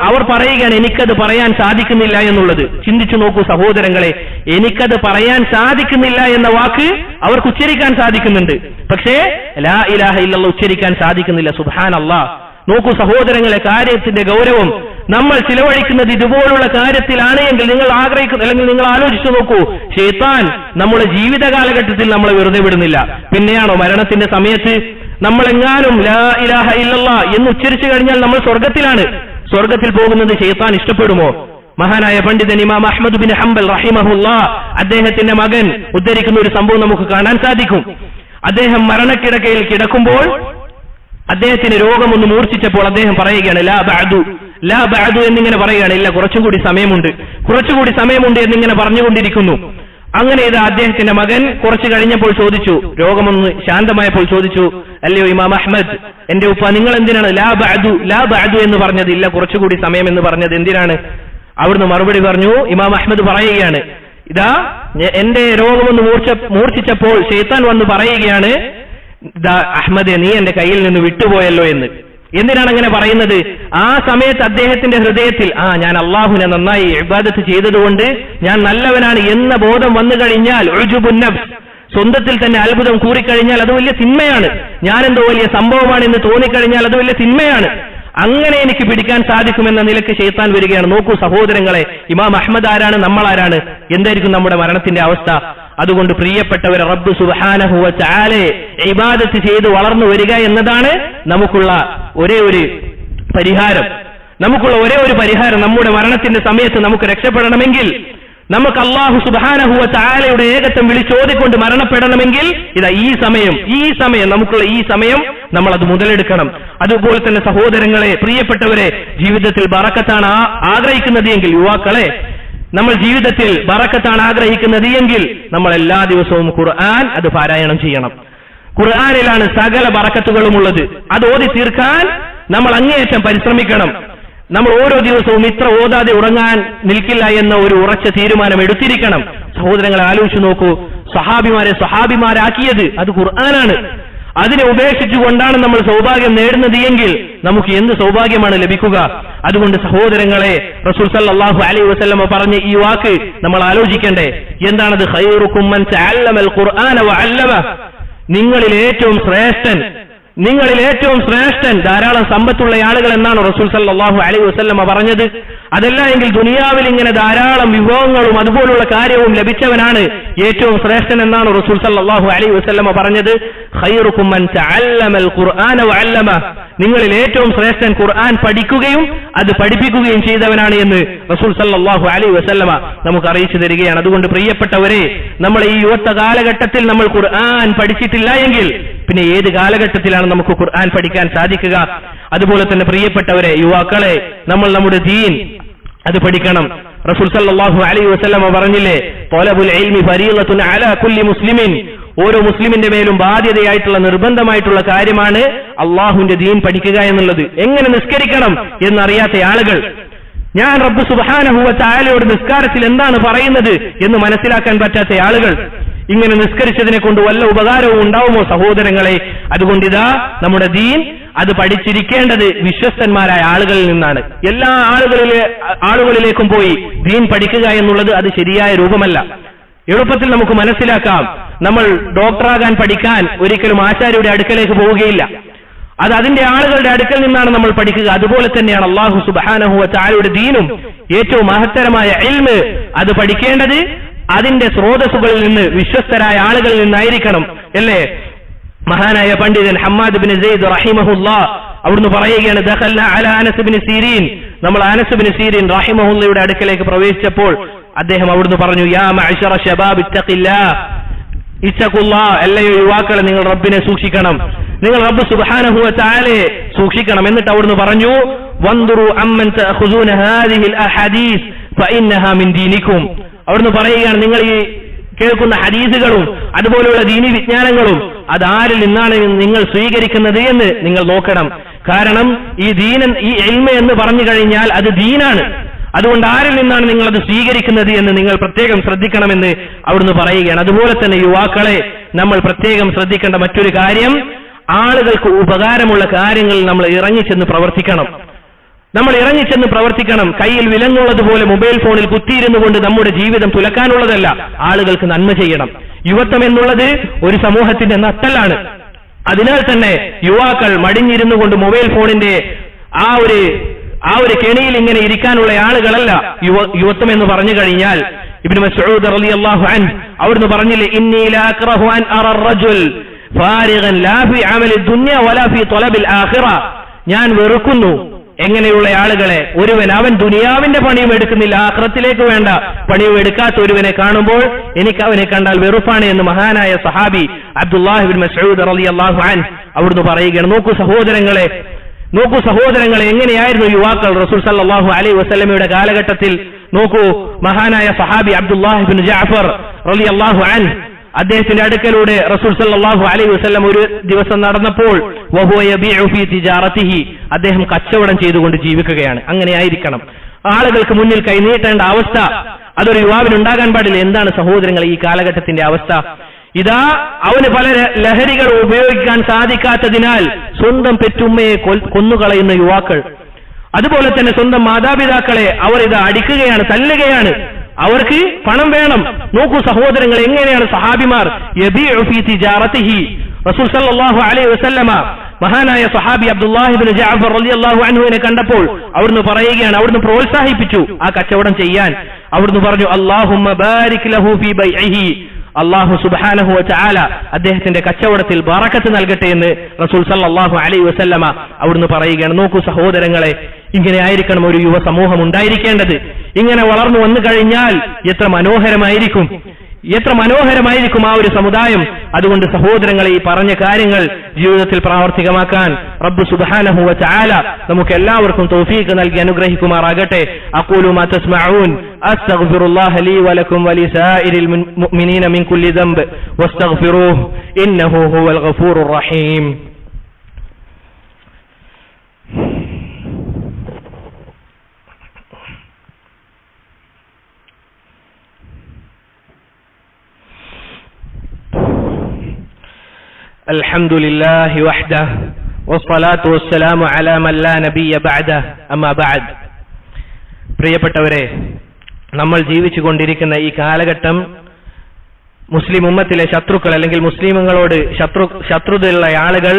അവർ പറയുകയാണ് എനിക്കത് പറയാൻ സാധിക്കുന്നില്ല എന്നുള്ളത്. ചിന്തിച്ചു നോക്കൂ സഹോദരങ്ങളെ, എനിക്കത് പറയാൻ സാധിക്കുന്നില്ല എന്ന വാക്ക് അവർക്ക് ഉച്ചരിക്കാൻ സാധിക്കുന്നുണ്ട്, പക്ഷേ ലാ ഇലാഹ ഇല്ലല്ലാഹ് ഉച്ചരിക്കാൻ സാധിക്കുന്നില്ല. സുബ്ഹാനല്ലാഹ്. നോക്കൂ സഹോദരങ്ങളെ, കാര്യത്തിന്റെ ഗൗരവം. നമ്മൾ ചിലവഴിക്കുന്നത് ഇതുപോലുള്ള കാര്യത്തിലാണ് എങ്കിൽ നിങ്ങൾ ആഗ്രഹിക്കുന്നു, അല്ലെങ്കിൽ നിങ്ങൾ ആലോചിച്ചു നോക്കൂ, ശൈത്താൻ നമ്മുടെ ജീവിത കാലഘട്ടത്തിൽ നമ്മളെ വെറുതെ വിടുന്നില്ല. പിന്നെയാണോ മരണത്തിന്റെ സമയത്ത് നമ്മളെങ്ങാനും ലാ ഇലാഹ ഇല്ലല്ലാഹ് എന്ന് ഉച്ചരിച്ചു കഴിഞ്ഞാൽ നമ്മൾ സ്വർഗത്തിലാണ്. സ്വർഗത്തിൽ പോകുന്നത് ശൈത്താൻ ഇഷ്ടപ്പെടുമോ? മഹാനായ പണ്ഡിതൻ ഇമാം അഹ്മദ് ബിൻ ഹംബൽ റഹിമഹുല്ലാഹ് അദ്ദേഹത്തിന്റെ മകൻ ഉദ്ധരിക്കുന്ന ഒരു സംഭവം നമുക്ക് കാണാൻ സാധിക്കും. അദ്ദേഹം മരണക്കിടക്കയിൽ കിടക്കുമ്പോൾ അദ്ദേഹത്തിന് രോഗമൊന്ന് മൂർച്ഛിച്ചപ്പോൾ അദ്ദേഹം പറയുകയാണ് ലാ ബഅദു എന്നിങ്ങനെ പറയുകയാണ്. ഇല്ല, കുറച്ചുകൂടി സമയമുണ്ട് എന്നിങ്ങനെ പറഞ്ഞുകൊണ്ടിരിക്കുന്നു. അങ്ങനെ ഇത് അദ്ദേഹത്തിന്റെ മകൻ കുറച്ചു കഴിഞ്ഞപ്പോൾ ചോദിച്ചു, രോഗമൊന്ന് ശാന്തമായപ്പോൾ ചോദിച്ചു, അല്ലയോ ഇമാം അഹ്മദ്, എന്റെ ഉപ്പ, നിങ്ങൾ എന്തിനാണ് ലാ ബഅദു എന്ന് പറഞ്ഞത്, ഇല്ല കുറച്ചുകൂടി സമയം എന്ന് പറഞ്ഞത് എന്തിനാണ്? അവിടുന്ന് മറുപടി പറഞ്ഞു, ഇമാം അഹ്മദ് പറയുകയാണ്, ഇതാ എന്റെ രോഗമൊന്ന് മൂർച്ഛിച്ചപ്പോൾ ശൈത്താൻ വന്ന് പറയുകയാണ്, അഹ്മദെ, നീ എന്റെ കയ്യിൽ നിന്ന് വിട്ടുപോയല്ലോ എന്ന്. എന്തിനാണ് അങ്ങനെ പറയുന്നത്? ആ സമയത്ത് അദ്ദേഹത്തിന്റെ ഹൃദയത്തിൽ ഞാൻ അള്ളാഹുവിനെ നന്നായി ഇബാദത്ത് ചെയ്തതുകൊണ്ട് ഞാൻ നല്ലവനാണ് എന്ന ബോധം വന്നു കഴിഞ്ഞാൽ, ഉജുബുൻ നഫ്സ്, സ്വന്തത്തിൽ തന്നെ അത്ഭുതം കൂറിക്കഴിഞ്ഞാൽ അത് വലിയ തിന്മയാണ്. ഞാനെന്തോ വലിയ സംഭവമാണ് എന്ന് തോന്നിക്കഴിഞ്ഞാൽ അത് വലിയ തിന്മയാണ്. അങ്ങനെ എനിക്ക് പിടിക്കാൻ സാധിക്കുമെന്ന നിലയ്ക്ക് ശൈത്താൻ വരികയാണ്. നോക്കൂ സഹോദരങ്ങളെ, ഇമാം അഹ്മദ് ആരാണ്, നമ്മൾ ആരാണ്? എന്തായിരിക്കും നമ്മുടെ മരണത്തിന്റെ അവസ്ഥ? അതുകൊണ്ട് പ്രിയപ്പെട്ടവരെ, റബ്ബ് സുബ്ഹാനഹു വ തആലയെ ഇബാദത്ത് ചെയ്ത് വളർന്നു വരിക എന്നതാണ് നമുക്കുള്ള ഒരേ ഒരു പരിഹാരം. നമ്മുടെ മരണത്തിന്റെ സമയത്ത് നമുക്ക് രക്ഷപ്പെടണമെങ്കിൽ, നമുക്ക് അല്ലാഹു സുബ്ഹാനഹു വ തആലയുടെ ഏകത്വം വിളിച്ചോതിക്കൊണ്ട് മരണപ്പെടണമെങ്കിൽ ഈ സമയം നമുക്കുള്ള ഈ സമയം നമ്മൾ അത് മുതലെടുക്കണം. അതുപോലെ തന്നെ സഹോദരങ്ങളെ, പ്രിയപ്പെട്ടവരെ, ജീവിതത്തിൽ ബറക്കത്താണ് ആഗ്രഹിക്കുന്നത് എങ്കിൽ, യുവാക്കളെ, നമ്മൾ ജീവിതത്തിൽ ബറക്കത്താണ് ആഗ്രഹിക്കുന്നത് എങ്കിൽ നമ്മൾ എല്ലാ ദിവസവും ഖുർആൻ അത് പാരായണം ചെയ്യണം. ഖുർആനിലാണ് സകല ബറക്കത്തുകളും ഉള്ളത്. അത് ഓതി തീർക്കാൻ നമ്മൾ അങ്ങേയറ്റം പരിശ്രമിക്കണം. നമ്മൾ ഓരോ ദിവസവും ഇത്ര ഓതാതെ ഉറങ്ങാൻ നിൽക്കില്ല എന്ന ഒരു ഉറച്ച തീരുമാനം എടുത്തിരിക്കണം. സഹോദരങ്ങളെ, ആലോചിച്ചു നോക്കൂ, സ്വഹാബിമാരാക്കിയത് അത് ഖുർആനാണ്. അതിനെ ഉപേക്ഷിച്ചുകൊണ്ടാണ് നമ്മൾ സൗഭാഗ്യം നേടുന്നത് എങ്കിൽ നമുക്ക് എന്ത് സൗഭാഗ്യമാണ് ലഭിക്കുക? അതുകൊണ്ട് സഹോദരങ്ങളെ, റസൂൽ സല്ലല്ലാഹു അലൈഹി വസല്ലം പറഞ്ഞ ഈ വാക്ക് നമ്മൾ ആലോചിക്കണ്ടേ. എന്താണത്? ഖൈറുക്കും മൻ തഅല്ലമൽ ഖുർആന വഅല്ലമ. നിങ്ങളിൽ ഏറ്റവും ശ്രേഷ്ഠൻ ധാരാളം സമ്പത്തുള്ള ആളുകൾ എന്നാണ് റസൂൽ സല്ലല്ലാഹു അലൈഹി വസല്ലം പറഞ്ഞത്. അതല്ല എങ്കിൽ ദുനിയാവിൽ ഇങ്ങനെ ധാരാളം വിഭവങ്ങളും അതുപോലുള്ള കാര്യവും ലഭിച്ചവനാണ് ഏറ്റവും ശ്രേഷ്ഠൻ എന്നാണ് റസൂൽ സല്ലല്ലാഹു അലൈഹി വസല്ലം പറഞ്ഞത്. ഖൈറുക്കും മൻ തഅല്ലമൽ ഖുർആന വഅല്ലമ. നിങ്ങളിൽ ഏറ്റവും ശ്രേഷ്ഠൻ ഖുർആൻ പഠിക്കുകയും അത് പഠിപ്പിക്കുകയും ചെയ്തവനാണ് എന്ന് റസൂൽ സല്ലല്ലാഹു അലൈഹി വസല്ലം നമുക്ക് അറിയിച്ചു തരികയാണ്. അതുകൊണ്ട് പ്രിയപ്പെട്ടവരെ, നമ്മൾ ഈ യുവത്വ കാലഘട്ടത്തിൽ നമ്മൾ ഖുർആൻ പഠിച്ചിട്ടില്ല എങ്കിൽ പിന്നെ ഏത് കാലഘട്ടത്തിലാണ് നമുക്ക് ഖുർആൻ പഠിക്കാൻ സാധിക്കുക? അതുപോലെ തന്നെ പ്രിയപ്പെട്ടവരെ, യുവാക്കളെ, നമ്മൾ നമ്മുടെ ദീൻ അത് പഠിക്കണം. റസൂൽ സല്ലല്ലാഹു അലൈഹി വസല്ലം പറഞ്ഞില്ലേ, ത്വലബുൽ ഇൽമി ഫരീളത്തുൻ അലാ കുല്ലി മുസ്ലിമിൻ. ഓരോ മുസ്ലിമിന്റെ മേലും ബാധ്യതയായിട്ടുള്ള നിർബന്ധമായിട്ടുള്ള കാര്യമാണ് അള്ളാഹുവിന്റെ ദീൻ പഠിക്കുക എന്നുള്ളത്. എങ്ങനെ നിസ്കരിക്കണം എന്നറിയാത്ത ആളുകൾ, ഞാൻ റബ്ബ് സുബ്ഹാനഹു വ തആലയോട് നിസ്കാരത്തിൽ എന്താണ് പറയുന്നത് എന്ന് മനസ്സിലാക്കാൻ പറ്റാത്ത ആളുകൾ, ഇങ്ങനെ നിസ്കരിച്ചതിനെ കൊണ്ട് വല്ല ഉപകാരവും ഉണ്ടാവുമോ സഹോദരങ്ങളെ? അതുകൊണ്ട് നമ്മുടെ ദീൻ അത് പഠിച്ചിരിക്കേണ്ടത് വിശ്വസ്തന്മാരായ ആളുകളിൽ നിന്നാണ്. എല്ലാ ആളുകളിലേക്കും പോയി ദീൻ പഠിക്കുക എന്നുള്ളത് അത് ശരിയായ രൂപമല്ല. എളുപ്പത്തിൽ നമുക്ക് മനസ്സിലാക്കാം. നമ്മൾ ഡോക്ടറാകാൻ പഠിക്കാൻ ഒരിക്കലും ആശാരിയുടെ അടുക്കലേക്ക് പോവുകയില്ല. അത് അതിന്റെ ആളുകളുടെ അടുക്കൽ നിന്നാണ് നമ്മൾ പഠിക്കുക. അതുപോലെ തന്നെയാണ് അല്ലാഹു സുബ്ഹാനഹു വ തആലയുടെ ദീനും. ഏറ്റവും മഹത്തരമായ ഇൽമ് അത് പഠിക്കേണ്ടത് അതിന്റെ സ്രോതസ്സുകളിൽ നിന്ന്, വിശ്വസ്തരായ ആളുകളിൽ നിന്നായിരിക്കണം, അല്ലേ? മഹാനായ പണ്ഡിതൻ ഹമ്മാദ് ബിൻ സെയ്ദ് റഹിമഹുല്ലാഹ് അവിടുന്ന് പറയുകയാണ്, ദഖൽനാ അലാ അനസ് ബിൻ സീരീൻ. നമ്മൾ അനസ് ബിൻ സീരീൻ റഹിമഹുല്ലയുടെ അടുക്കലേക്ക് പ്രവേശിച്ചപ്പോൾ അദ്ദേഹം അവിടുന്ന് പറഞ്ഞു, യാ മഅ്ശറ ശബാബ് ഇത്തഖുല്ലാഹ്, അല്ലയോ യുവാക്കളെ, നിങ്ങൾ റബ്ബിനെ സൂക്ഷിക്കണം, നിങ്ങൾ റബ്ബ് സുബ്ഹാനഹു വ തആലയെ സൂക്ഷിക്കണം. എന്നിട്ട് അവിടുന്ന് പറഞ്ഞു, വൻദുറു അമ്മൻ തഅഖുദൂന ഹാദിഹിൽ അഹദീസ് ഫഇന്നഹാ മിൻ ദീനിക്കും. അവിടുന്ന് പറയുകയാണ്, നിങ്ങൾ ഈ കേൾക്കുന്ന ഹദീസുകളും അതുപോലെയുള്ള ദീനി വിജ്ഞാനങ്ങളും അത് ആരിൽ നിന്നാണ് നിങ്ങൾ സ്വീകരിക്കുന്നത് എന്ന് നിങ്ങൾ നോക്കണം. കാരണം ഈ ഇൽമ എന്ന് പറഞ്ഞു കഴിഞ്ഞാൽ അത് ദീനാണ്. അതുകൊണ്ട് ആരിൽ നിന്നാണ് നിങ്ങൾ അത് സ്വീകരിക്കുന്നത് എന്ന് നിങ്ങൾ പ്രത്യേകം ശ്രദ്ധിക്കണമെന്ന് അവിടുന്ന് പറയുകയാണ്. അതുപോലെ തന്നെ യുവാക്കളെ, നമ്മൾ പ്രത്യേകം ശ്രദ്ധിക്കേണ്ട മറ്റൊരു കാര്യം, ആളുകൾക്ക് ഉപകാരമുള്ള കാര്യങ്ങളിൽ നമ്മൾ ഇറങ്ങിച്ചെന്ന് പ്രവർത്തിക്കണം. നമ്മൾ ഇറങ്ങിച്ചെന്ന് പ്രവർത്തിക്കണം. കയ്യിൽ വിലങ്ങുള്ളതുപോലെ മൊബൈൽ ഫോണിൽ കുത്തിയിരുന്നു കൊണ്ട് നമ്മുടെ ജീവിതം തുലക്കാനുള്ളതല്ല, ആളുകൾക്ക് നന്മ ചെയ്യണം. യുവത്വം എന്നുള്ളത് ഒരു സമൂഹത്തിന്റെ നട്ടലാണ്. അതിനാൽ തന്നെ യുവാക്കൾ മടിഞ്ഞിരുന്നു കൊണ്ട് മൊബൈൽ ഫോണിന്റെ ആ ഒരു കെണിയിൽ ഇങ്ങനെ ഇരിക്കാനുള്ള ആളുകളല്ല യുവത്വം എന്ന് പറഞ്ഞു കഴിഞ്ഞാൽ. ഇബ്നു മസ്ഊദ് റളിയല്ലാഹു അൻഹു അവിടുന്ന് പറഞ്ഞില്ലേ, ഇന്നി ലാ അക്റഹു അൻ അറ റജുൽ ഫാരിഗൻ ലാ ഫി അമലി ദുനിയ വലാ ഫി ത്വലബിൽ ആഖിറ. ഞാൻ വെറുക്കുന്നു എങ്ങനെയുള്ള ആളുകളെ, അവൻ ദുനിയാവിന്റെ പണിയും എടുക്കുന്നില്ല, ആഖിറത്തിലേക്ക് വേണ്ട പണിയും എടുക്കാത്ത ഒരുവനെ കാണുമ്പോൾ എനിക്ക് അവനെ കണ്ടാൽ വെറുപ്പാണ് എന്ന് മഹാനായ സഹാബി അബ്ദുല്ലാഹ് ഇബ്നു മസ്ഊദ് റളിയല്ലാഹു അൻഹു അവിടുന്ന് പറയുകയാണ്. നോക്കൂ സഹോദരങ്ങളെ എങ്ങനെയായിരുന്നു യുവാക്കൾ റസൂൽ സല്ലല്ലാഹു അലൈഹി വസല്ലമയുടെ കാലഘട്ടത്തിൽ. നോക്കൂ, മഹാനായ സഹാബി അബ്ദുല്ലാഹ് ഇബ്നു ജഅഫർ റളിയല്ലാഹു അൻഹു അദ്ദേഹത്തിന്റെ അടുക്കലൂടെ റസൂൽ സല്ലല്ലാഹു അലൈഹി വസല്ലം ഒരു ദിവസം നടന്നപ്പോൾ വഹുവ യബീഉ ഫീ തിജാറതിഹി, അദ്ദേഹം കച്ചവടം ചെയ്തുകൊണ്ട് ജീവിക്കുകയാണ്. അങ്ങനെയായിരിക്കണം ആളുകൾക്ക് മുന്നിൽ കൈനീട്ടേണ്ട അവസ്ഥ അതൊരു യുവാവിനുണ്ടാകാൻ പാടില്ല. എന്താണ് സഹോദരങ്ങൾ ഈ കാലഘട്ടത്തിന്റെ അവസ്ഥ? ഇതാ അവന് പല ലഹരികൾ ഉപയോഗിക്കാൻ സാധിക്കാത്തതിനാൽ സ്വന്തം പെറ്റുമ്മയെ കൊന്നുകളയുന്ന യുവാക്കൾ, അതുപോലെ തന്നെ സ്വന്തം മാതാപിതാക്കളെ അവർ ഇതാ അടിക്കുകയാണ്, തല്ലുകയാണ്. അവർക്ക് പണം വേണം. നോക്കൂ സഹോദരങ്ങൾ, എങ്ങനെയാണ് സഹാബിമാർ യബീഉ ഫീ തിജാറതിഹി. റസൂൽ സല്ലല്ലാഹു അലൈഹി വസല്ലമ മഹാനായ സഹാബി അബ്ദുല്ലാഹ് ഇബ്നു ജഅഫർ റളിയല്ലാഹു അൻഹുവിനെ കണ്ടപ്പോൾ അവിടുന്ന് പറയുകയാണ്, അവിടുന്ന് പ്രോത്സാഹിപ്പിച്ചു ആ കച്ചവടം ചെയ്യാൻ. അവിടുന്ന് പറഞ്ഞു, അല്ലാഹുമ്മ ബാരിക് ലഹു ഫീ ബൈഇഹി, അല്ലാഹു സുബ്ഹാനഹു വ തആല അദ്ദേഹത്തിന്റെ കച്ചവടത്തിൽ ബറക്കത്ത് നൽകട്ടെ എന്ന് റസൂൽ സല്ലല്ലാഹു അലൈഹി വസല്ലമ അവിടുന്ന് പറയുകയാണ്. നോക്കൂ സഹോദരങ്ങളെ, ഇങ്ങനെ ആയിരിക്കണം ഒരു യുവ സമൂഹം ഉണ്ടായിരിക്കേണ്ടത്. ഇങ്ങനെ വളർന്നു വന്നു കഴിഞ്ഞാൽ എത്ര മനോഹരമായിരിക്കും ആ ഒരു സമുദായം. അതുകൊണ്ട് സഹോദരങ്ങളെ, ഈ പറഞ്ഞ കാര്യങ്ങൾ ജീവിതത്തിൽ പ്രാവർത്തികമാക്കാൻ റബ്ബ് സുബ്ഹാനഹു വ തആല നമുക്ക് എല്ലാവർക്കും തൗഫീഖ് നൽകി അനുഗ്രഹിക്കുമാറാകട്ടെ. അഖൂലു മാ തസ്മഊൻ അസ്തഗ്ഫിറുല്ലാഹ ലീ വലക്കും വലിസായിരിൽ മുഅ്മിനീന മിൻ കുല്ലി ദംബ് വസ്തഗ്ഫിറൂഹു ഇന്നഹു ഹുവൽ ഗഫൂറുർ റഹീം. الحمد لله وحده والصلاة والسلام على من لا نبي بعده أما بعد. പ്രിയപ്പെട്ടവരെ, നമ്മൾ ജീവിച്ചുകൊണ്ടിരിക്കുന്ന ഈ കാലഘട്ടം മുസ്ലിം ഉമ്മത്തിലെ ശത്രുക്കൾ അല്ലെങ്കിൽ മുസ്ലിമുകളോട് ശത്രുതയുള്ള ആളുകൾ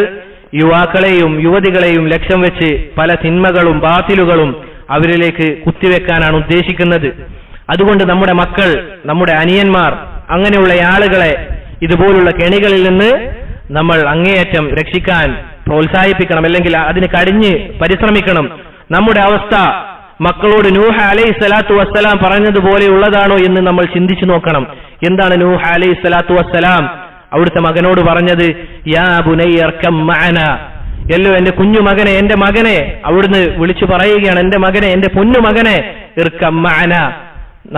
യുവാക്കളെയും യുവതികളെയും ലക്ഷ്യം വെച്ച് പല തിന്മകളും ബാത്തിലുകളും അവരിലേക്ക് കുത്തിവെക്കാനാണ് ഉദ്ദേശിക്കുന്നത്. അതുകൊണ്ട് നമ്മുടെ മക്കൾ, നമ്മുടെ അനിയന്മാർ, അങ്ങനെയുള്ള ആളുകളെ ഇതുപോലുള്ള കെണികളിൽ നിന്ന് നമ്മൾ അങ്ങേയറ്റം രക്ഷിക്കാൻ പ്രോത്സാഹിപ്പിക്കണം, അല്ലെങ്കിൽ അതിന് കടിഞ്ഞ് പരിശ്രമിക്കണം. നമ്മുടെ അവസ്ഥ മക്കളോട് നൂഹ് അലൈഹി സ്വലാത്തു വസ്സലാം പറഞ്ഞതുപോലെയുള്ളതാണോ എന്ന് നമ്മൾ ചിന്തിച്ചു നോക്കണം. എന്താണ് നൂഹ് അലൈഹി സ്വലാത്തു വസ്സലാം അവിടുത്തെ മകനോട് പറഞ്ഞത്? യാ ബുനയ്യ ഇർകം മഅനാ, എന്റെ കുഞ്ഞുമകനെ, എന്റെ മകനെ അവിടുന്ന് വിളിച്ചു പറയുകയാണ്, എന്റെ മകനെ, എന്റെ പൊന്നുമകനെ, ഇർകം മഅനാ,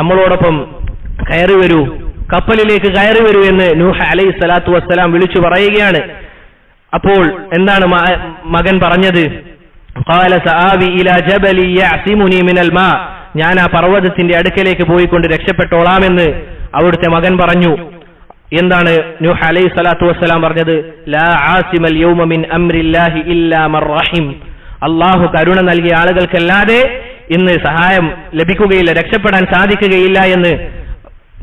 നമ്മളോടൊപ്പം കയറി വരൂ, കപ്പലിലേക്ക് കയറി വരൂ എന്ന് നൂഹ് അലൈഹി സ്വലാത്തു വസ്സലാം വിളിച്ചു പറയുകയാണ്. അപ്പോൾ എന്താണ് മകൻ പറഞ്ഞത്? ഖാല സആവി ഇലാ ജബലി യഅസിമുനി മിനൽ മാ, ഞാൻ ആ പർവ്വതത്തിന്റെ അടുക്കലേക്ക് പോയിക്കൊണ്ട് രക്ഷപ്പെട്ടോളാമെന്ന് അവിടുത്തെ മകൻ പറഞ്ഞു. എന്താണ് നൂഹ് അലൈഹി സ്വലാത്തു വസ്സലാം പറഞ്ഞത്? ലാ ആസിമൽ യൗമ മിൻ അംരില്ലാഹി ഇല്ലാ മർ റഹിം, അല്ലാഹു കരുണ നൽകിയ ആളുകൾക്കല്ലാതെ ഇന്ന് സഹായം ലഭിക്കുകയില്ല, രക്ഷപ്പെടാൻ സാധിക്കുകയില്ല എന്ന്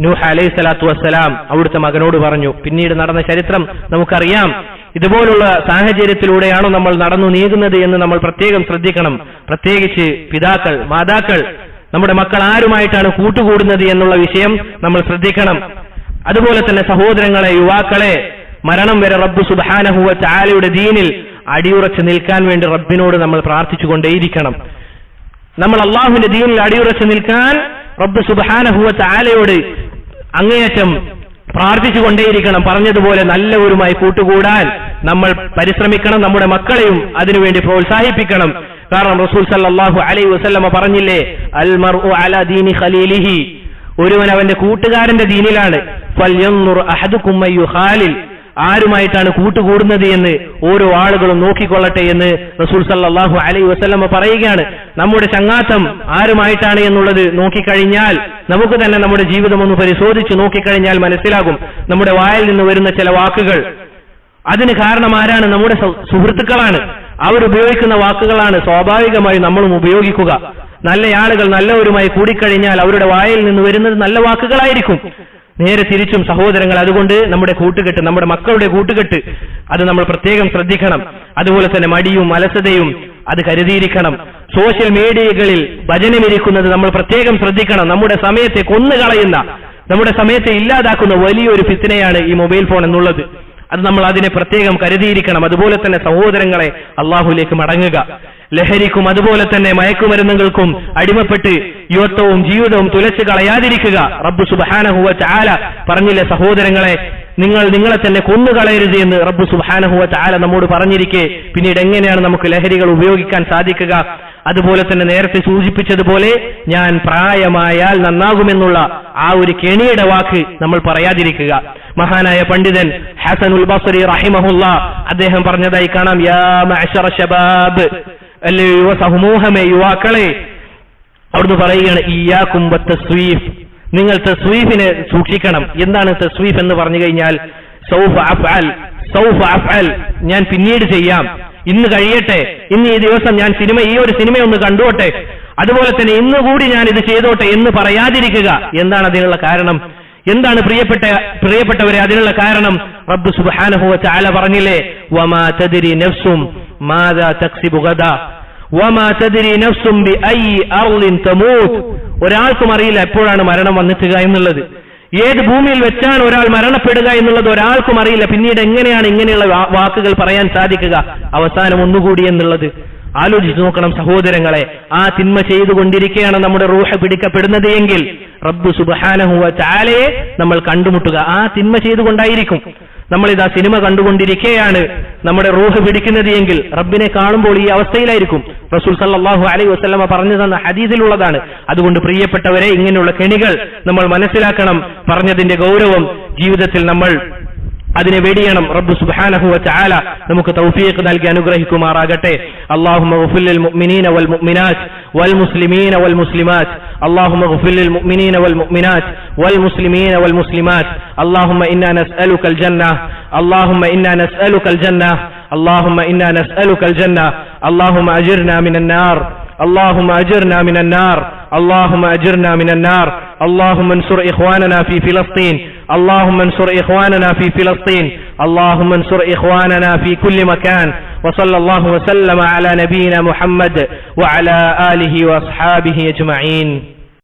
നൂഹ് അലൈഹി സ്വലാത്തു വസ്സലാം അവിടുത്തെ മകനോട് പറഞ്ഞു. പിന്നീട് നടന്ന ചരിത്രം നമുക്കറിയാം. ഇതുപോലുള്ള സാഹചര്യത്തിലൂടെയാണോ നമ്മൾ നടന്നു നീങ്ങുന്നത് എന്ന് നമ്മൾ പ്രത്യേകം ശ്രദ്ധിക്കണം. പ്രത്യേകിച്ച് പിതാക്കൾ, മാതാക്കൾ, നമ്മുടെ മക്കൾ ആരുമായിട്ടാണ് കൂട്ടുകൂടുന്നത് എന്നുള്ള വിഷയം നമ്മൾ ശ്രദ്ധിക്കണം. അതുപോലെ തന്നെ സഹോദരങ്ങളെ, യുവാക്കളെ, മരണം വരെ റബ്ബ് സുബ്ഹാനഹു വ തആലയുടെ ദീനിൽ അടിയുറച്ച് നിൽക്കാൻ വേണ്ടി റബ്ബിനോട് നമ്മൾ പ്രാർത്ഥിച്ചുകൊണ്ടേയിരിക്കണം. നമ്മൾ അള്ളാഹുവിന്റെ ദീനിൽ അടിയുറച്ച് നിൽക്കാൻ റബ്ബ് സുബ്ഹാനഹു വ തആലയോട് അങ്ങേയറ്റം പ്രാർത്ഥിച്ചുകൊണ്ടേയിരിക്കണം. പറഞ്ഞതുപോലെ നല്ലവരുമായി കൂട്ടുകൂടാൻ നമ്മൾ പരിശ്രമിക്കണം. നമ്മുടെ മക്കളെയും അതിനുവേണ്ടി പ്രോത്സാഹിപ്പിക്കണം. കാരണം റസൂൽ സല്ലല്ലാഹു അലൈഹി വസല്ലമ പറഞ്ഞില്ലേ, അൽ മർഉ അലാ ദീനി ഖലീലിഹി, ഒരുവൻ അവന്റെ കൂട്ടുകാരന്റെ ദീനിലാണ്. ഫൽയൻദുർ അഹദുകും മയ്യുഖാലിൽ, ആരുമായിട്ടാണ് കൂട്ടുകൂടുന്നത് എന്ന് ഓരോ ആളുകളും നോക്കിക്കൊള്ളട്ടെ എന്ന് റസൂൽ സല്ലല്ലാഹു അലൈഹി വസല്ലമ പറയുകയാണ്. നമ്മുടെ ചങ്ങാത്തം ആരുമായിട്ടാണ് എന്നുള്ളത് നോക്കിക്കഴിഞ്ഞാൽ, നമുക്ക് തന്നെ നമ്മുടെ ജീവിതം ഒന്ന് പരിശോധിച്ച് നോക്കിക്കഴിഞ്ഞാൽ മനസ്സിലാകും നമ്മുടെ വായിൽ നിന്ന് വരുന്ന ചില വാക്കുകൾ, അതിന് കാരണം ആരാണ്? നമ്മുടെ സുഹൃത്തുക്കളാണ്. അവരുപയോഗിക്കുന്ന വാക്കുകളാണ് സ്വാഭാവികമായി നമ്മളും ഉപയോഗിക്കുക. നല്ല ആളുകൾ നല്ലവരുമായി കൂടിക്കഴിഞ്ഞാൽ അവരുടെ വായിൽ നിന്ന് വരുന്നത് നല്ല വാക്കുകളായിരിക്കും. നേരെ തിരിച്ചും സഹോദരങ്ങൾ, അതുകൊണ്ട് നമ്മുടെ കൂട്ടുകെട്ട്, നമ്മുടെ മക്കളുടെ കൂട്ടുകെട്ട് അത് നമ്മൾ പ്രത്യേകം ശ്രദ്ധിക്കണം. അതുപോലെ തന്നെ മടിയും അലസതയും അത് കരുതിയിരിക്കണം. സോഷ്യൽ മീഡിയകളിൽ ഭജനമിരിക്കുന്നത് നമ്മൾ പ്രത്യേകം ശ്രദ്ധിക്കണം. നമ്മുടെ സമയത്തെ കൊന്നുകളയുന്ന, നമ്മുടെ സമയത്തെ ഇല്ലാതാക്കുന്ന വലിയൊരു ഫിത്നയാണ് ഈ മൊബൈൽ ഫോൺ എന്നുള്ളത്. അത് നമ്മൾ അതിനെ പ്രത്യേകം കരുതിയിരിക്കണം. അതുപോലെ തന്നെ സഹോദരങ്ങളെ, അള്ളാഹുലേക്ക് മടങ്ങുക. ലഹരിക്കും അതുപോലെ തന്നെ മയക്കുമരുന്നുകൾക്കും അടിമപ്പെട്ട് യുവത്വവും ജീവിതവും തുലച്ചു കളയാതിരിക്കുക. റബ്ബ് സുബ്ഹാനഹു വ തആല പറഞ്ഞില്ലേ സഹോദരങ്ങളെ, നിങ്ങളെ തന്നെ കൊന്നുകളയരുത് എന്ന് റബ്ബ് സുബ്ഹാനഹു വ തആല നമ്മോട് പറഞ്ഞിരിക്കെ പിന്നീട് എങ്ങനെയാണ് നമുക്ക് ലഹരികൾ ഉപയോഗിക്കാൻ സാധിക്കുക? അതുപോലെ തന്നെ നേരത്തെ സൂചിപ്പിച്ചതുപോലെ ഞാൻ പ്രായമായാൽ നന്നാകുമെന്നുള്ള ആ ഒരു കെണിയുടെ വാക്ക് നമ്മൾ പറയാതിരിക്കുക. മഹാനായ പണ്ഡിതൻ ഹസനുൽ ബസ്രി റഹിമഹുല്ലാ അദ്ദേഹം പറഞ്ഞതായി കാണാം, യാ മഅശറ ശബാബ്, അല്ലേ യുവ സമൂഹമേ, യുവാക്കളെ, അവിടുന്ന് പറയുകയാണ്, ഇയ്യാകും വത്തസ്വീഫ്, നിങ്ങൾ തസ്വീഫിനെ സൂക്ഷിക്കണം. എന്താണ് തസ്വീഫ് എന്ന് പറഞ്ഞു കഴിഞ്ഞാൽ, സൗഫ അഫ്അൽ, ഞാൻ പിന്നീട് ചെയ്യാം, ഇന്ന് കഴിയട്ടെ, ഇന്ന് ഈ ദിവസം ഞാൻ ഈ ഒരു സിനിമ ഒന്ന് കണ്ടോട്ടെ, അതുപോലെ തന്നെ ഇന്നുകൂടി ഞാൻ ഇത് ചെയ്തോട്ടെ എന്ന് പറയാതിരിക്കുക. എന്താണ് അതിനുള്ള കാരണം? എന്താണ് പ്രിയപ്പെട്ടവരെ അതിനുള്ള കാരണം? റബ്ബ് സുബ്ഹാനഹു വ തആല പറഞ്ഞില്ലേ, വമാ തദ്രി നഫ്സും മാദാ തക്സിബു ഗദാ വമാ തദ്രി നഫ്സും ബിഅയ്യി അർളിൻ തമൂത്. ഒരാൾക്കും അറിയില്ല എപ്പോഴാണ് മരണം വന്നെത്തുക എന്നുള്ളത്. ഏത് ഭൂമിയിൽ വെച്ചാണ് ഒരാൾ മരണപ്പെടുക എന്നുള്ളത് ഒരാൾക്കും അറിയില്ല. പിന്നീട് എങ്ങനെയാണ് ഇങ്ങനെയുള്ള വാക്കുകൾ പറയാൻ സാധിക്കുക? അവസാനം ഒന്നുകൂടി എന്നുള്ളത് ആലോചിച്ചു നോക്കണം സഹോദരങ്ങളെ. ആ തിന്മ ചെയ്തുകൊണ്ടിരിക്കുകയാണ് നമ്മുടെ റൂഹ് പിടിക്കപ്പെടുന്നത് എങ്കിൽ റബ്ബ് സുബ്ഹാനഹു വ തആലയെ നമ്മൾ കണ്ടുമുട്ടുക ആ തിന്മ ചെയ്തുകൊണ്ടായിരിക്കും. നമ്മളിതാ സിനിമ കണ്ടുകൊണ്ടിരിക്കുകയാണ് നമ്മുടെ റൂഹ് പിടിക്കുന്നത് എങ്കിൽ റബ്ബിനെ കാണുമ്പോൾ ഈ അവസ്ഥയിലായിരിക്കും. റസൂൽ സല്ലല്ലാഹു അലൈഹി വസല്ലമ പറഞ്ഞു തന്ന ഹദീസിലുള്ളതാണ്. അതുകൊണ്ട് പ്രിയപ്പെട്ടവരെ, ഇങ്ങനെയുള്ള കെണികൾ നമ്മൾ മനസ്സിലാക്കണം. പറഞ്ഞതിന്റെ ഗൗരവം ജീവിതത്തിൽ നമ്മൾ അതിനെ വെടിയണം. റബ്ബ് സുബ്ഹാനഹു വ തആല നമുക്ക് തൗഫീഖ് നൽകി അനുഗ്രഹിക്കുമാറാകട്ടെ. അല്ലാഹുമ്മ ഗഫിർ ലിൽ മുഅ്മിനീന വൽ മുഅ്മിനാത്ത് വൽ മുസ്ലിമീന വൽ മുസ്ലിമാത്ത്. അല്ലാഹുമ്മ ഗഫിർ ലിൽ മുഅ്മിനീന വൽ മുഅ്മിനാത്ത് വൽ മുസ്ലിമീന വൽ മുസ്ലിമാത്ത്. അല്ലാഹുമ്മ ഇന്നാ നസ്അലുകൽ ജന്ന, അല്ലാഹുമ്മ ഇന്നാ നസ്അലുകൽ ജന്ന, അല്ലാഹുമ്മ ഇന്നാ നസ്അലുകൽ ജന്ന. അല്ലാഹുമ്മ അജിർനാ മിനൻ നാർ, اللهم أجرنا من النار، اللهم أجرنا من النار. اللهم انصر إخواننا في فلسطين، اللهم انصر إخواننا في فلسطين، اللهم انصر إخواننا في كل مكان. وصلى الله وسلم على نبينا محمد وعلى آله وأصحابه أجمعين.